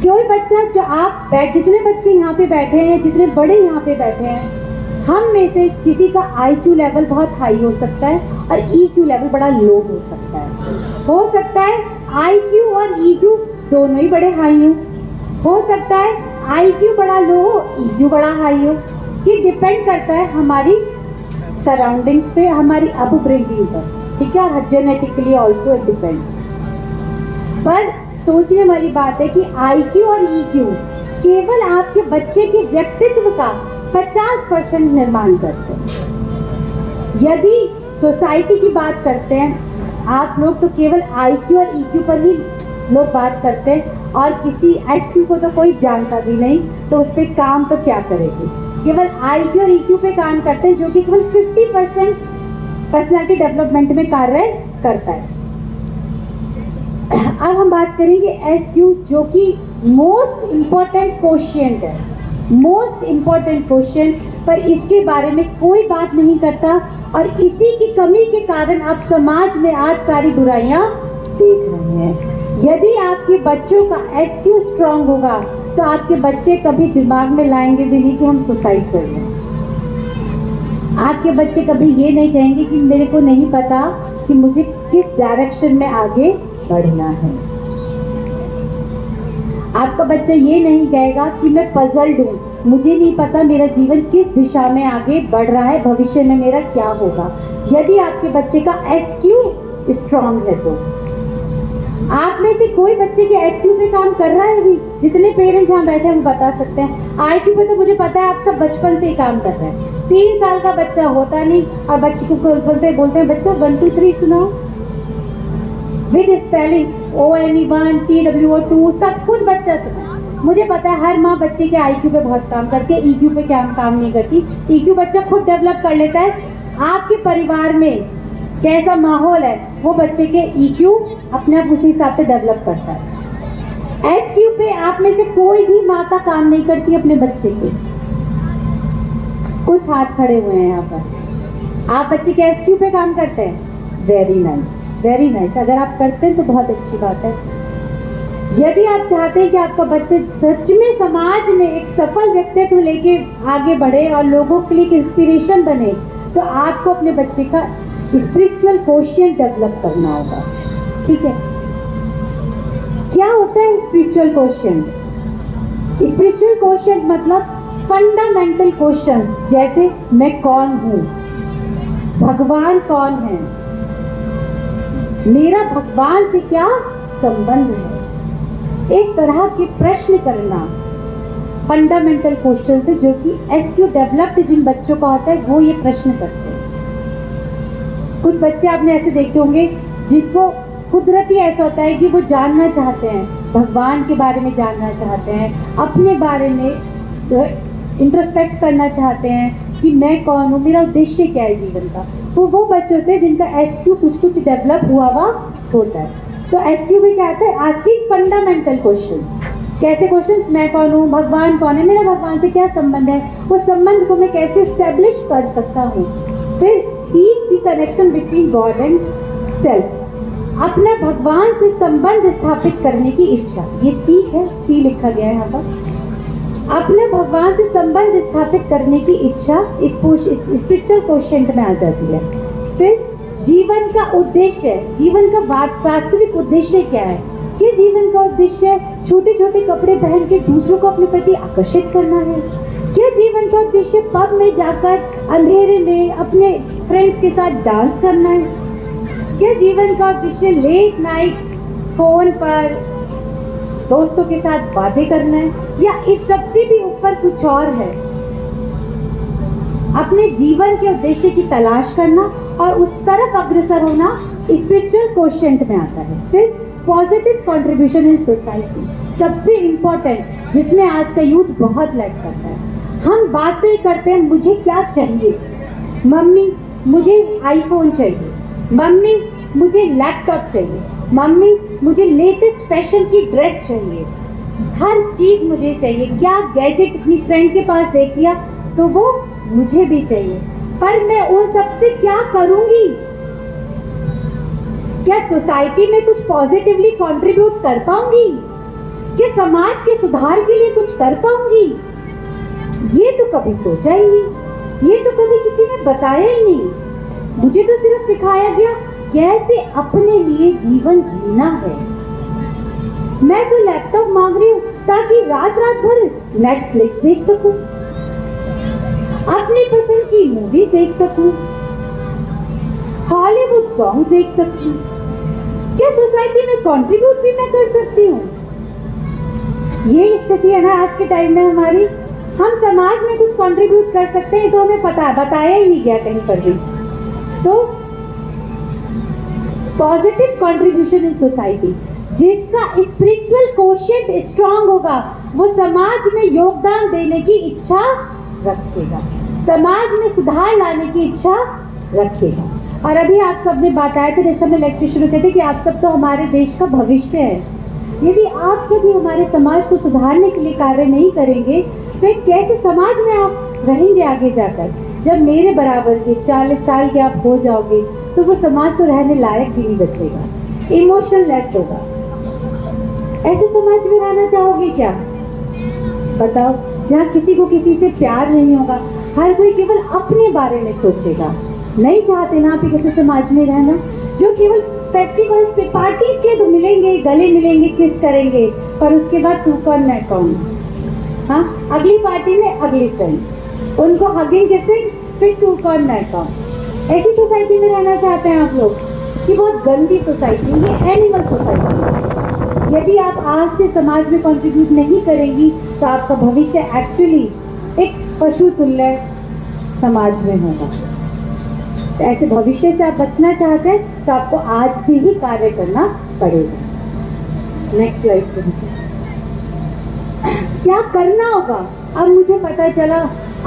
कोई बच्चा जो आप जितने बच्चे यहाँ पे बैठे हैं, जितने बड़े यहाँ पे बैठे हैं, हम में से किसी का IQ लेवल बहुत हाई हो सकता है और EQ लेवल बड़ा लो हो सकता है। हो सकता है IQ और EQ दोनों ही बड़े हाई हो सकता है IQ बड़ा लो हो, EQ बड़ा हाई हो। ये डिपेंड करता है हमारी सराउंडिंग्स पे, हमारी अपब्रिंगिंग पर, ठीक है, और जेनेटिकली ऑल्सो इट डिपेंड्स। पर सोचने वाली बात है कि IQ और EQ केवल आपके बच्चे के व्यक्तित्व का 50% निर्माण करते हैं। यदि सोसाइटी की बात करते हैं आप लोग तो केवल IQ और EQ पर ही लोग बात करते हैं और किसी SQ को तो कोई जानता भी नहीं, तो उस पर काम तो क्या करेगी। केवल IQ और EQ पे काम करते हैं जो कि केवल 50% पर्सनालिटी डेवलपमेंट में कार्य करता है। अब हम बात करेंगे SQ, जो कि मोस्ट इम्पॉर्टेंट क्वेश्चन है, मोस्ट इम्पॉर्टेंट क्वेश्चन, पर इसके बारे में कोई बात नहीं करता और इसी की कमी के कारण आप समाज में आज सारी बुराइयां देख रहे हैं। यदि आपके बच्चों का SQ स्ट्रांग होगा तो आपके बच्चे कभी दिमाग में लाएंगे भी नहीं कि हम सुसाइड कर लें। आपके बच्चे कभी ये नहीं कहेंगे कि मेरे को नहीं पता कि मुझे किस डायरेक्शन में आगे बढ़ना है। आपका बच्चा ये नहीं कहेगा कि मैं पजल्ड हूँ, मुझे नहीं पता मेरा जीवन किस दिशा में आगे बढ़ रहा है, भविष्य में मेरा क्या होगा। यदि आपके बच्चे का SQ स्ट्रांग है तो आप में से कोई बच्चे के SQ पे काम कर रहा है भी? जितने पेरेंट्स यहाँ बैठे हैं हम बता सकते हैं। IQ पे तो मुझे पता है आप सब बचपन से ही काम कर रहे हैं। 3 साल का बच्चा होता नहीं और बच्चे को बोलते हैं बच्चा 1 2 3 सुनाओ विद स्पेलिंग, ONE1 TWO2 सब कुछ बच्चा सुना। मुझे पता है हर माँ बच्चे के IQ पे बहुत काम करती है, EQ पे क्या काम नहीं करती। EQ बच्चा खुद डेवलप कर लेता है। आपके परिवार में कैसा माहौल है वो बच्चे के EQ अपने आप उसी हिसाब से डेवलप करता है। SQ पे आप में से कोई भी माँ का काम नहीं करती अपने बच्चे के। कुछ हाथ खड़े हुए हैं यहाँ पर। आप बच्चे के SQ पे काम करते हैं? Very nice, very nice. अगर आप करते हैं तो बहुत अच्छी बात है। यदि आप चाहते हैं कि आपका बच्चा सच में समाज में एक सफल व्यक्तित्व लेके आगे बढ़े और लोगों के लिए एक इंस्पिरेशन बने, तो आपको अपने बच्चे का स्पिरिचुअल क्वेश्चन डेवलप करना होगा। ठीक है, क्या होता है स्पिरिचुअल क्वेश्चन? स्पिरिचुअल क्वेश्चन मतलब फंडामेंटल क्वेश्चन, जैसे मैं कौन हूँ, भगवान कौन है, मेरा भगवान से क्या संबंध है, इस तरह के प्रश्न करना फंडामेंटल क्वेश्चन है, जो कि SQ डेवलप्ड जिन बच्चों का होता है वो ये प्रश्न करते हैं। कुछ बच्चे आपने ऐसे देखे होंगे जिनको कुदरती ऐसा होता है कि वो जानना चाहते हैं, भगवान के बारे में जानना चाहते हैं, अपने बारे में इंट्रोस्पेक्ट करना चाहते हैं कि मैं कौन हूँ, मेरा उद्देश्य क्या है जीवन का। तो वो बच्चे होते हैं जिनका SQ कुछ डेवलप हुआ होता है। तो SQ में क्या आता है? Asking fundamental questions. कैसे क्वेश्चंस? मैं कौन हूँ, भगवान कौन है, मेरा भगवान से क्या संबंध है, उस संबंध को मैं कैसे एस्टेब्लिश कर सकता हूँ। फिर seek the connection between God and self. अपना भगवान से संबंध स्थापित करने की इच्छा, ये सी है, सी लिखा गया है यहाँ पर। अपने भगवान से संबंध स्थापित करने की इच्छा इस स्पिरिचुअल क्वोशिएंट में आ जाती है। फिर जीवन का उद्देश्य, जीवन का वास्तविक उद्देश्य क्या है? कि जीवन का उद्देश्य छोटे छोटे कपड़े पहन के दूसरों को अपने प्रति आकर्षित करना है? क्या जीवन का उद्देश्य पब में जाकर अंधेरे में अपने फ्रेंड्स के साथ डांस करना है? क्या जीवन का उद्देश्य लेट नाइट फोन पर दोस्तों के साथ बातें करना है? या इस सबसे भी ऊपर कुछ और है? अपने जीवन के उद्देश्य की तलाश करना और उस तरफ अग्रसर होना स्पिरिचुअल क्वोशिएंट में आता है। फिर पॉजिटिव कंट्रीब्यूशन इन सोसाइटी, सबसे इंपॉर्टेंट, जिसमें आज का यूथ बहुत लैग करता है। हम बातें करते हैं, मुझे क्या चाहिए? मम्मी मुझे आईफोन चाहिए, मम्मी मुझे लैपटॉप चाहिए, मम्मी मुझे लेटेस्ट फैशन की ड्रेस चाहिए, हर चीज मुझे चाहिए। क्या गैजेट अपनी फ्रेंड के पास देख लिया तो वो मुझे भी चाहिए, पर मैं उन सबसे क्या करूंगी? क्या सोसाइटी में कुछ पॉजिटिवली कंट्रीब्यूट कर पाऊंगी? क्या समाज के सुधार के लिए कुछ कर पाऊंगी? ये तो कभी सोचा ही नहीं, ये तो कभी किसी ने बताया ही नहीं। मुझे तो सिर्फ सिखाया गया कैसे अपने लिए जीवन जीना है। मैं तो लैपटॉप मांग रही हूँ ताकि रात रात भर नेटफ्लिक्स देख सकूं, अपनी पसंद की मूवीज देख सकूं, हॉलीवुड सॉन्ग देख सकूं। क्या सोसाइटी में कंट्रीब्यूट भी मैं कर सकती हूँ? ये स्थिति है ना आज के टाइम में हमारी। हम समाज में कुछ कंट्रीब्यूट कर सकते हैं तो हमें बताया ही नहीं गया कहीं पर भी। तो पॉजिटिव कंट्रीब्यूशन इन सोसाइटी, जिसका स्पिरिचुअल क्वोशिएंट स्ट्रांग होगा वो समाज में योगदान देने की इच्छा रखेगा, समाज में सुधार लाने की इच्छा रखेगा। और अभी आप सब ने बताया था जैसे मैं लेक्चर शुरू करते कि आप सब तो हमारे देश का भविष्य है। यदि आप सभी हमारे समाज को सुधारने के लिए कार्य नहीं करेंगे तो कैसे समाज में आप रहेंगे आगे जाकर? जब मेरे बराबर के 40 साल के आप हो जाओगे तो वो समाज को रहने लायक भी नहीं बचेगा, इमोशनलेस होगा। ऐसे समाज में रहना चाहोगे क्या? बताओ, जहाँ किसी को किसी से प्यार नहीं होगा, हर कोई केवल अपने बारे में सोचेगा। नहीं चाहते ना आप एक ऐसे समाज में रहना जो केवल फेस्टिवल्स पे पार्टीज के तो मिलेंगे, गले मिलेंगे, किस करेंगे, पर उसके बाद तू कौन मैं कौन। हाँ, अगली पार्टी में अगली फ्रेंड्स, उनको हगिंग किसिंग, फिर तू कौन मैं कौन। ऐसी सोसाइटी में रहना चाहते हैं आप लोग? ये बहुत गंदी सोसाइटी, ये एनिमल सोसाइटी है। यदि आप आज से समाज में कंट्रीब्यूट नहीं करेंगी तो आपका भविष्य एक्चुअली एक पशु तुल्य समाज में होगा। तो ऐसे भविष्य से आप बचना चाहते हैं तो आपको आज से ही कार्य करना पड़ेगा। Next slide please. क्या करना होगा? अब मुझे पता चला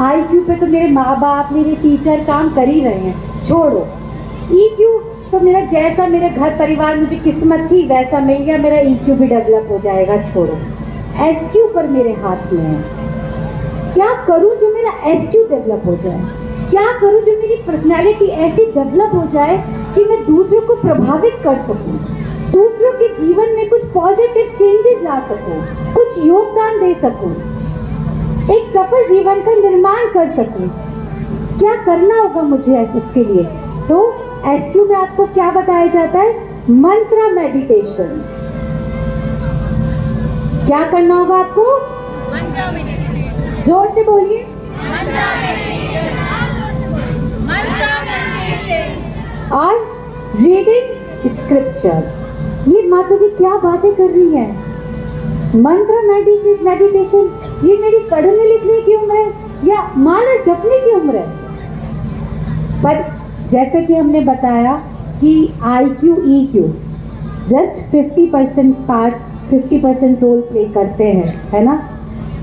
IQ पे तो मेरे माँ बाप, मेरे टीचर काम कर ही रहे हैं, छोड़ो। EQ तो मेरा जैसा मेरे घर परिवार मुझे किस्मत थी वैसा मिल गया, मेरा EQ भी डेवलप हो जाएगा, छोड़ो। SQ पर मेरे हाथ में है। क्या करूं जो मेरा SQ डेवलप हो जाए? क्या करूं जो मेरी पर्सनैलिटी ऐसी डेवलप हो जाए कि मैं दूसरों को प्रभावित कर सकूं, दूसरों के जीवन में कुछ पॉजिटिव चेंजेस ला सकूं, कुछ योगदान दे सकूं, एक सफल जीवन का निर्माण कर सकूं। क्या करना होगा मुझे उसके लिए? तो SQ में आपको क्या बताया जाता है? मंत्र मेडिटेशन। क्या करना होगा आपको? मंत्र मेडिटेशन। जोर से बोलिए। और रीडिंग स्क्रिप्चर्स। ये माता जी क्या बातें कर रही हैं? मंत्र मेडिटेशन, ये मेरी पढ़ने लिखने की उम्र है या माला जपने की उम्र है? पर जैसे कि हमने बताया कि IQ EQ just 50% part, 50% role play करते हैं, है ना?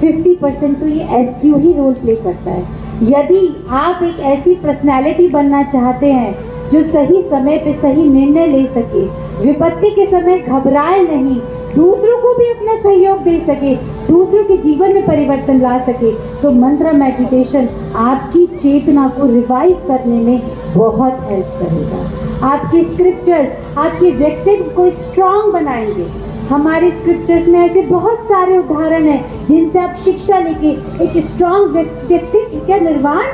50% तो ये SQ ही रोल प्ले करता है। यदि आप एक ऐसी पर्सनैलिटी बनना चाहते हैं जो सही समय पे सही निर्णय ले सके, विपत्ति के समय घबराए नहीं, दूसरों को भी अपना सहयोग दे सके, दूसरों के जीवन में परिवर्तन ला सके, तो मंत्र मेडिटेशन आपकी चेतना को रिवाइव करने में बहुत हेल्प करेगा। आपकी स्क्रिप्चर्स आपके व्यक्तित्व को स्ट्रांग बनाएंगे। हमारे स्क्रिप्चर्स में ऐसे बहुत सारे उदाहरण हैं जिनसे आप शिक्षा लेके एक स्ट्रांग व्यक्तित्व का निर्माण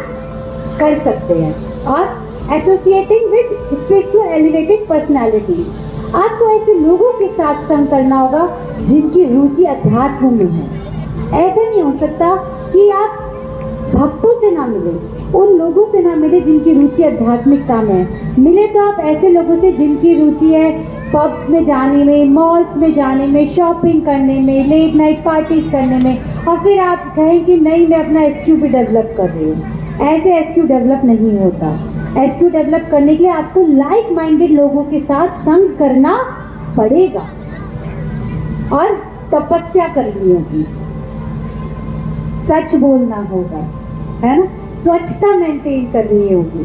कर सकते हैं। और associating with spiritual elevated personality, आपको ऐसे लोगों के साथ संग करना होगा जिनकी रुचि अध्यात्म में है। ऐसा नहीं हो सकता कि आप भक्तों से ना मिले, उन लोगों से ना मिले जिनकी रुचि आध्यात्मिकता में है। मिले तो आप ऐसे लोगों से जिनकी रुचि है पब्स में जाने में, मॉल्स में जाने में, शॉपिंग करने में, लेट नाइट पार्टीज करने में, और फिर आप कहें कि नहीं मैं अपना एसक्यू भी डेवलप कर रही हूँ। ऐसे एसक्यू डेवलप नहीं होता। एसक्यू डेवलप करने के लिए आपको लाइक माइंडेड लोगों के साथ संग करना पड़ेगा और तपस्या करनी होगी, सच बोलना होगा, है ना, स्वच्छता मेंटेन करनी होगी।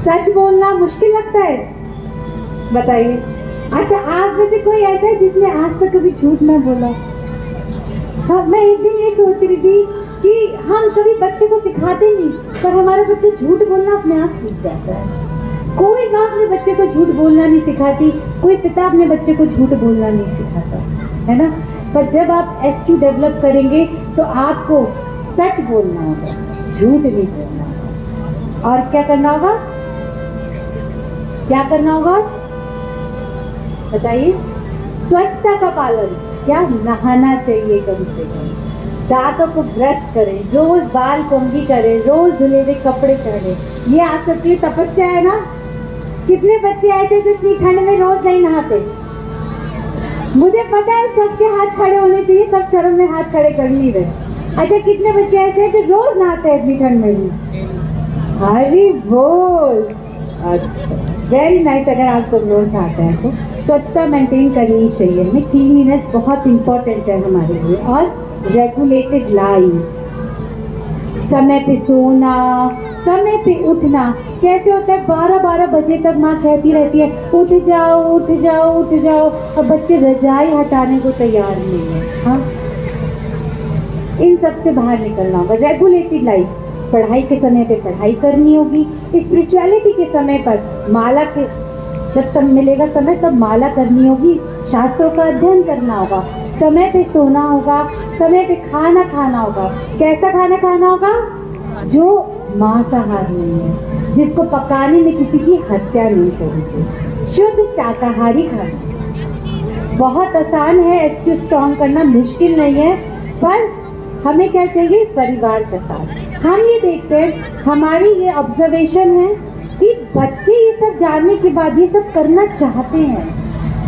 सच बोलना मुश्किल लगता है, बताइए। अच्छा, आप में से कोई ऐसा है जिसने आज तक कभी झूठ ना बोला? हाँ, मैं एक दिन ये सोच रही थी कि हम कभी बच्चे को सिखाते नहीं, पर हमारा बच्चा झूठ बोलना अपने आप सीख जाता है। कोई माँ अपने बच्चे को झूठ बोलना नहीं सिखाती, कोई पिता अपने बच्चे को झूठ बोलना नहीं सिखाता, है ना। पर जब आप एसक्यू डेवलप करेंगे तो आपको सच बोलना होगा, झूठ नहीं बोलना। और क्या करना होगा, क्या करना होगा बताइए? स्वच्छता का पालन, क्या नहाना चाहिए कम से कम, दांतों को ब्रश करें, रोज बाल कोंगी करें, रोज धुले हुए कपड़े पहने। ये आप सबकी तपस्या है ना। कितने बच्चे ऐसे जो इतनी ठंड में रोज नहीं नहाते? मुझे पता है सबके हाथ खड़े होने चाहिए, सब चरण में हाथ खड़े कर नहीं रहे। अच्छा, कितने बच्चे ऐसे हैं जो रोज नहाते हैं इतनी ठंड में भी? हरी बोल, अच्छा, वेरी नाइस। अगर आप सब रोज नहाते हैं तो स्वच्छता मेंटेन करनी चाहिए हमें। क्लीनिनेस बहुत इंपॉर्टेंट है हमारे लिए। और रेगुलेटेड लाइफ, समय पे सोना, समय पे उठना। कैसे होता है 12-12 बजे तक माँ कहती रहती है उठ जाओ उठ जाओ उठ जाओ, और बच्चे रजाई हटाने को तैयार नहीं है। हाँ, इन सब से बाहर निकलना होगा। रेगुलेटेड लाइफ, पढ़ाई के समय पे पढ़ाई करनी होगी, स्पिरिचुअलिटी के समय पर माला के जब सब मिलेगा समय तब माला करनी होगी, शास्त्रों का अध्ययन करना होगा, समय पे सोना होगा, समय पे खाना खाना होगा। कैसा खाना खाना होगा? जो मांसाहार नहीं है, जिसको पकाने में किसी की हत्या नहीं करेगी, शुद्ध शाकाहारी खाना। बहुत आसान है, एसक्यू स्ट्रॉन्ग करना मुश्किल नहीं है, पर हमें क्या चाहिए? परिवार का साथ। हम ये देखते हैं, हमारी ये ऑब्जर्वेशन है कि बच्चे ये सब जानने के बाद ये सब करना चाहते हैं।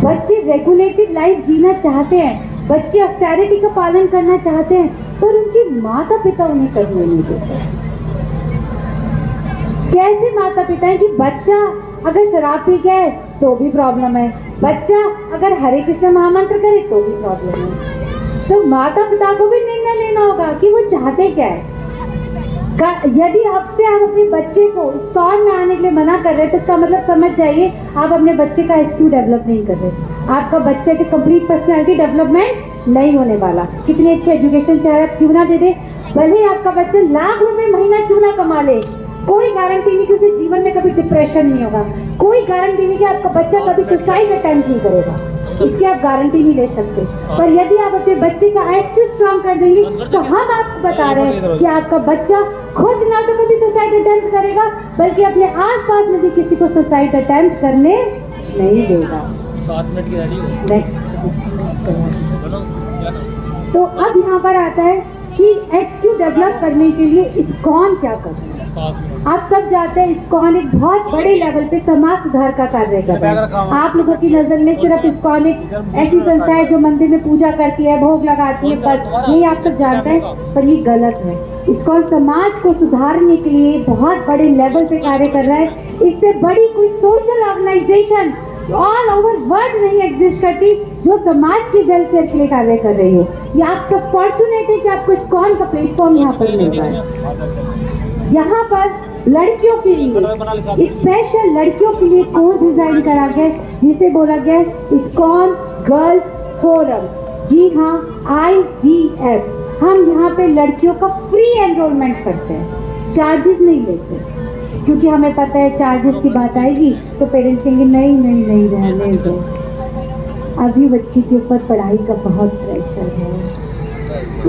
बच्चे रेगुलेटेड लाइफ जीना चाहते हैं, बच्चे ऑस्टेरिटी का पालन करना चाहते हैं, पर उनके माता पिता उन्हें करने नहीं देते। कैसे माता पिता है कि बच्चा अगर शराब पी गया है तो भी प्रॉब्लम है, बच्चा अगर हरे कृष्ण महामंत्र करे तो भी प्रॉब्लम है। तो माता पिता को भी निर्णय लेना होगा कि वो चाहते क्या है। यदि आपसे आप अपने बच्चे को स्कॉन में आने के लिए मना कर रहे हैं तो इसका मतलब समझ जाइए आप अपने बच्चे का एसक्यू डेवलप नहीं कर रहे। आपका बच्चे की कंप्लीट पर्सनालिटी डेवलपमेंट नहीं होने वाला। कितनी अच्छी एजुकेशन चाहे आप क्यों ना दे दे, भले ही आपका बच्चा लाख रुपए महीना क्यों ना कमा ले, कोई गारंटी नहीं कि उसे जीवन में कभी डिप्रेशन नहीं होगा, कोई गारंटी नहीं कि आपका बच्चा कभी सुसाइड अटेम्प्ट नहीं करेगा, इसकी आप गारंटी नहीं ले सकते। पर यदि आप अपने बच्चे का एसक्यू स्ट्रॉन्ग कर देंगे तो हम आपको बता रहे हैं कि आपका बच्चा खुद ना तो कभी सुसाइड अटेम्प्ट करेगा, बल्कि अपने आसपास में भी किसी को सुसाइड अटेम्प्ट करने नहीं देगा। नेक्स्ट। तो अब यहाँ पर आता है कि एसक्यू डेवलप करने के लिए इस्कॉन क्या करना है। आप सब जानते हैं इस्कॉन एक बहुत बड़े लेवल पे समाज सुधार का कार्य कर रहा है। आप लोगों की नजर में सिर्फ इस्कॉन एक ऐसी संस्था है जो मंदिर में पूजा करती है, भोग लगाती है, बस यही आप सब जानते हैं, पर ये गलत है। इस्कॉन समाज को सुधारने के लिए बहुत बड़े लेवल पे कार्य कर रहा है। इससे बड़ी कोई social organisation all over world नहीं एग्जिस्ट करती जो समाज के वेलफेयर के लिए कार्य कर रही हो। ये आप सब फॉर्चुनेट है कि आपको इस्कॉन का प्लेटफॉर्म यहाँ पर मिल रहा है। यहाँ पर लड़कियों के लिए स्पेशल लड़कियों के लिए कोर्स डिजाइन करा गया जिसे बोला गया इस्कॉन गर्ल्स फोरम। जी हाँ, IGF। हम यहाँ पे लड़कियों का फ्री एनरोलमेंट करते हैं, चार्जेस नहीं लेते। क्योंकि हमें पता है चार्जेस की बात आएगी तो पेरेंट्स कहेंगे नहीं नहीं नहीं रहने दो, अभी बच्ची के ऊपर पढ़ाई का बहुत प्रेशर है,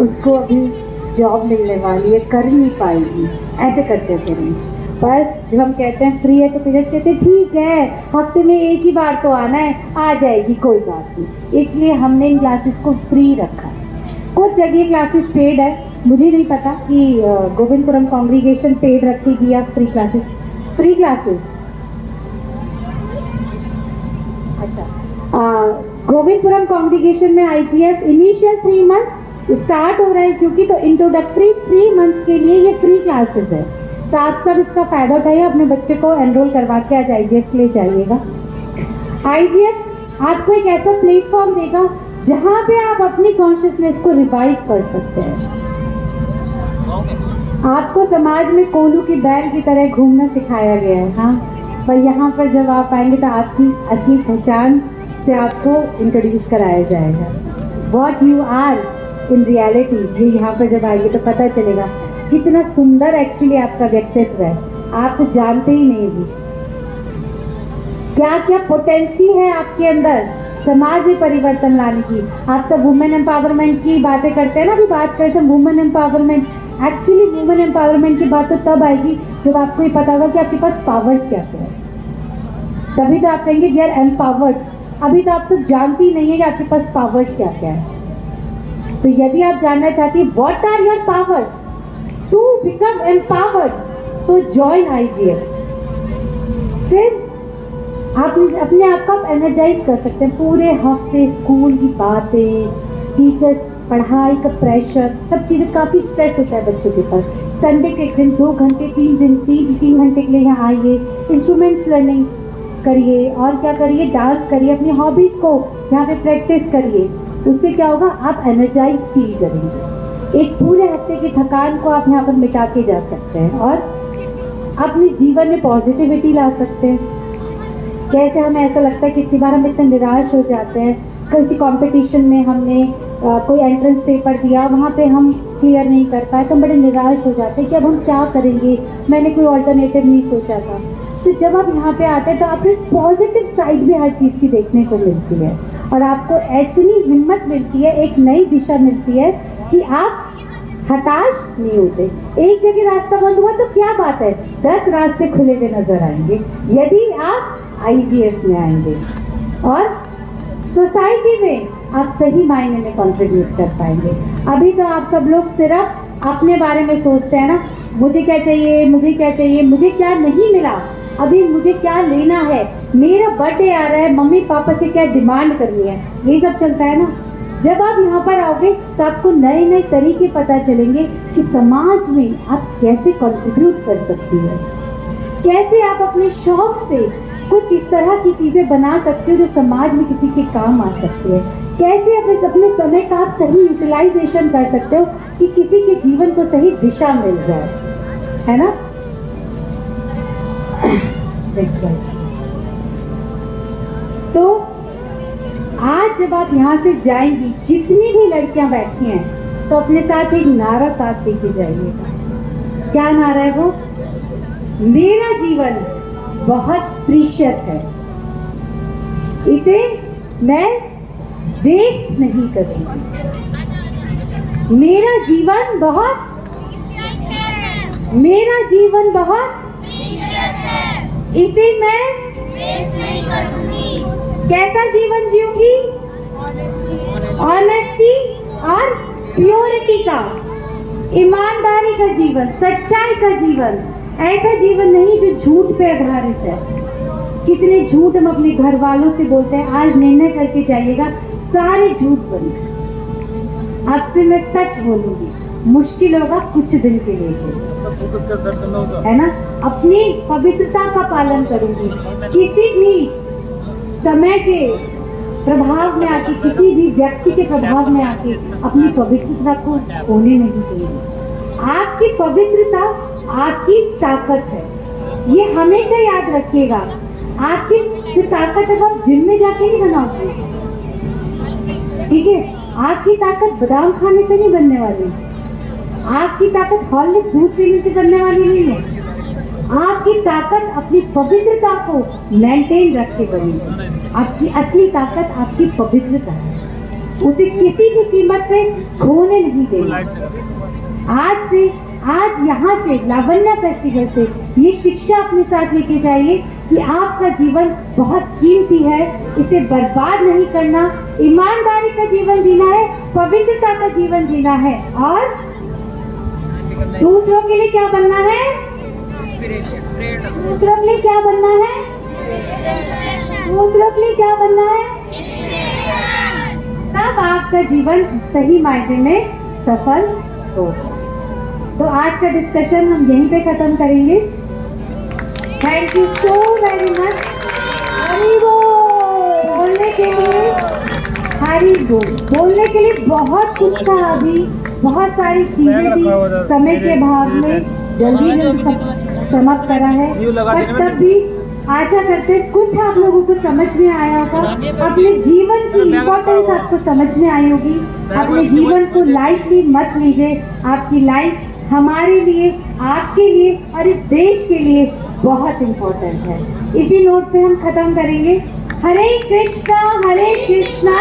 उसको अभी जॉब मिलने वाली है, कर नहीं पाएगी, ऐसे करते हैं पेरेंट्स। पर जब हम कहते हैं फ्री है तो पेरेंट्स कहते हैं ठीक है, हफ्ते में एक ही बार तो आना है, आ जाएगी कोई बात नहीं। इसलिए हमने इन क्लासेस को फ्री रखा है। कुछ जगह क्लासेस पेड है, मुझे नहीं पता कि गोविंदपुरम कांग्रीगेशन पेड रखेगी या फ्री क्लासेस। फ्री क्लासेस अच्छा, गोविंदपुरम कांग्रीगेशन में IGF इनिशियल 3 मंथ्स स्टार्ट हो रहा है, क्योंकि तो इंट्रोडक्टरी 3 मंथ्स के लिए ये फ्री क्लासेस है। तो आप सब इसका फायदा उठाइए, अपने बच्चे को एनरोल करवा के आज IGF के लिए जाइएगा। IGF आपको एक ऐसा प्लेटफॉर्म देगा जहाँ पे आप अपनी कॉन्शियसनेस को रिवाइव कर सकते हैं। आपको समाज में कोल्हू की बैल की तरह घूमना सिखाया गया है, हाँ, पर यहाँ पर जब आप आएंगे तो आपकी असली पहचान से आपको इंट्रोड्यूस कराया जाएगा। What you are in reality, ये यहाँ पर जब आएंगे तो पता चलेगा कितना सुंदर एक्चुअली आपका व्यक्तित्व है, आप तो जानते ही नहीं भी क्या क्या पोटेंसी है आपके अंदर समाज में परिवर्तन लाने की। आप सब वुमेन एम्पावरमेंट की बातें करते हैं ना, अभी बात करते हैं women empowerment. Actually women empowerment की बात तो तब आएगी जब आपको ये पता होगा कि आपके पास पावर्स क्या क्या है, तभी तो आप कहेंगे वी आर एम्पावर्ड। अभी तो आप सब जानती नहीं है कि आपके पास पावर्स क्या क्या है। तो यदि आप जानना चाहती हैं what are your powers to become empowered, so join IGF। फिर आप अपने आप को आप एनर्जाइज कर सकते हैं। पूरे हफ्ते स्कूल की बातें, टीचर्स, पढ़ाई का प्रेशर, सब चीज़ें, काफ़ी स्ट्रेस होता है बच्चों के पास। संडे के एक दिन 2 घंटे 3 घंटे के लिए यहाँ आइए, इंस्ट्रूमेंट्स लर्निंग करिए, और क्या करिए, डांस करिए, अपनी हॉबीज़ को यहाँ पे प्रैक्टिस करिए। उससे क्या होगा, आप एनर्जाइज फील करेंगे। एक पूरे हफ्ते की थकान को आप यहाँ पर मिटा के जा सकते हैं और अपने जीवन में पॉजिटिविटी ला सकते हैं। कैसे हमें ऐसा लगता है कि कितनी बार हम इतने निराश हो जाते हैं, किसी कंपटीशन में हमने कोई एंट्रेंस पेपर दिया, वहाँ पे हम क्लियर नहीं कर पाए तो हम बड़े निराश हो जाते हैं कि अब हम क्या करेंगे, मैंने कोई ऑल्टरनेटिव नहीं सोचा था। तो जब आप यहाँ पे आते हैं तो आपको पॉजिटिव साइड भी हर चीज़ की देखने को मिलती है और आपको इतनी हिम्मत मिलती है, एक नई दिशा मिलती है कि आप हताश नहीं होते। एक जगह रास्ता बंद हुआ तो क्या बात है, 10 रास्ते खुले हुए नजर आएंगे यदि आप IGF में आएंगे और सोसाइटी में आप सही मायने में कंट्रीब्यूट कर पाएंगे। अभी तो आप सब लोग सिर्फ अपने बारे में सोचते हैं ना, मुझे क्या चाहिए, मुझे क्या चाहिए, मुझे क्या नहीं मिला, अभी मुझे क्या लेना है, मेरा बर्थडे आ रहा है, मम्मी पापा से क्या डिमांड करनी है, ये सब चलता है ना। जब आप यहाँ पर आओगे तो आपको नए नए तरीके पता चलेंगे कि समाज में आप कैसे कंट्रीब्यूट कर सकती है, कैसे आप अपने शौक से कुछ इस तरह की चीज़ें बना सकते हो जो समाज में किसी के काम आ सकती है, कैसे अपने समय का आप सही यूटिलाइजेशन कर सकते हो कि किसी के जीवन को सही दिशा मिल जाए, है ना। तो आज जब आप यहाँ से जाएंगी, जितनी भी लड़कियां बैठी हैं, तो अपने साथ एक नारा साथ लेके जाइएगा। क्या नारा है वो, मेरा जीवन बहुत प्रीशियस है, इसे मैं वेस्ट नहीं करूंगी। मेरा जीवन बहुत इसे मैं वेस्ट नहीं करूंगी। कैसा जीवन जीऊंगी, ऑनेस्टी और प्योरिटी का, ईमानदारी का जीवन, सच्चाई का जीवन, ऐसा जीवन नहीं जो झूठ पे आधारित है। कितने झूठ हम अपने घर वालों से बोलते हैं, आज निर्णय करके जाइएगा सारे झूठ बने। आपसे मैं सच बोलूंगी, मुश्किल होगा कुछ दिन के लिए, है ना। अपनी पवित्रता का पालन करूंगी, किसी भी समय के प्रभाव में आके, किसी भी व्यक्ति के प्रभाव में आके अपनी पवित्रता को खोने नहीं देंगे। आपकी पवित्रता आपकी ताकत है, ये हमेशा याद रखिएगा। आपकी जो ताकत है वो आप जिम में जाके नहीं बनाओगे, ठीक है। आपकी ताकत बादाम खाने से नहीं बनने वाली, आपकी ताकत हॉर्लिक्स दूध पीने से बनने वाली नहीं है। आपकी अपनी ताकत, अपनी पवित्रता को मेंटेन रख के बनिए। आपकी असली ताकत आपकी पवित्रता है, उसे किसी भी कीमत पे खोने नहीं देना। आज यहाँ से लावण्य फेस्टिवल से ये शिक्षा अपने साथ लेके जाइए कि आपका जीवन बहुत कीमती है, इसे बर्बाद नहीं करना, ईमानदारी का जीवन जीना है, पवित्रता का जीवन जीना है और दूसरों के लिए क्या बनना है? दूसरों के लिए क्या बनना है? दूसरों के लिए क्या बनना है? तब आपका जीवन सही मायने में सफल होगा। तो आज का डिस्कशन हम यहीं पे खत्म करेंगे। Thank you so very much. Hari बोल बोलने के लिए, हरि बोल बोलने के लिए बहुत कुछ था, अभी बहुत सारी चीजें थी, समय के अभाव में जल्दी समाप्त करा है, पर तब भी आशा करते हैं कुछ आप लोगों को समझ में आया होगा, अपने जीवन की इम्पोर्टेंस आपको समझ में आई होगी। अपने जीवन को लाइटली मत लीजिए, आपकी लाइफ हमारे लिए, आपके लिए और इस देश के लिए बहुत इम्पोर्टेंट है। इसी नोट पे हम खत्म करेंगे। हरे कृष्णा कृष्णा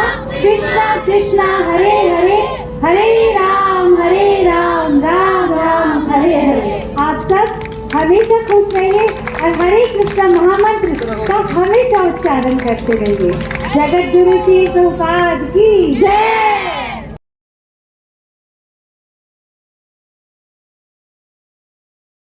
कृष्णा हरे हरे, हरे राम राम राम हरे हरे। आप सब हमेशा खुश रहिए और हरे कृष्णा महामंत्र का हमेशा उच्चारण करते रहिए। जगत गुरु श्री प्रभुपाद की जय।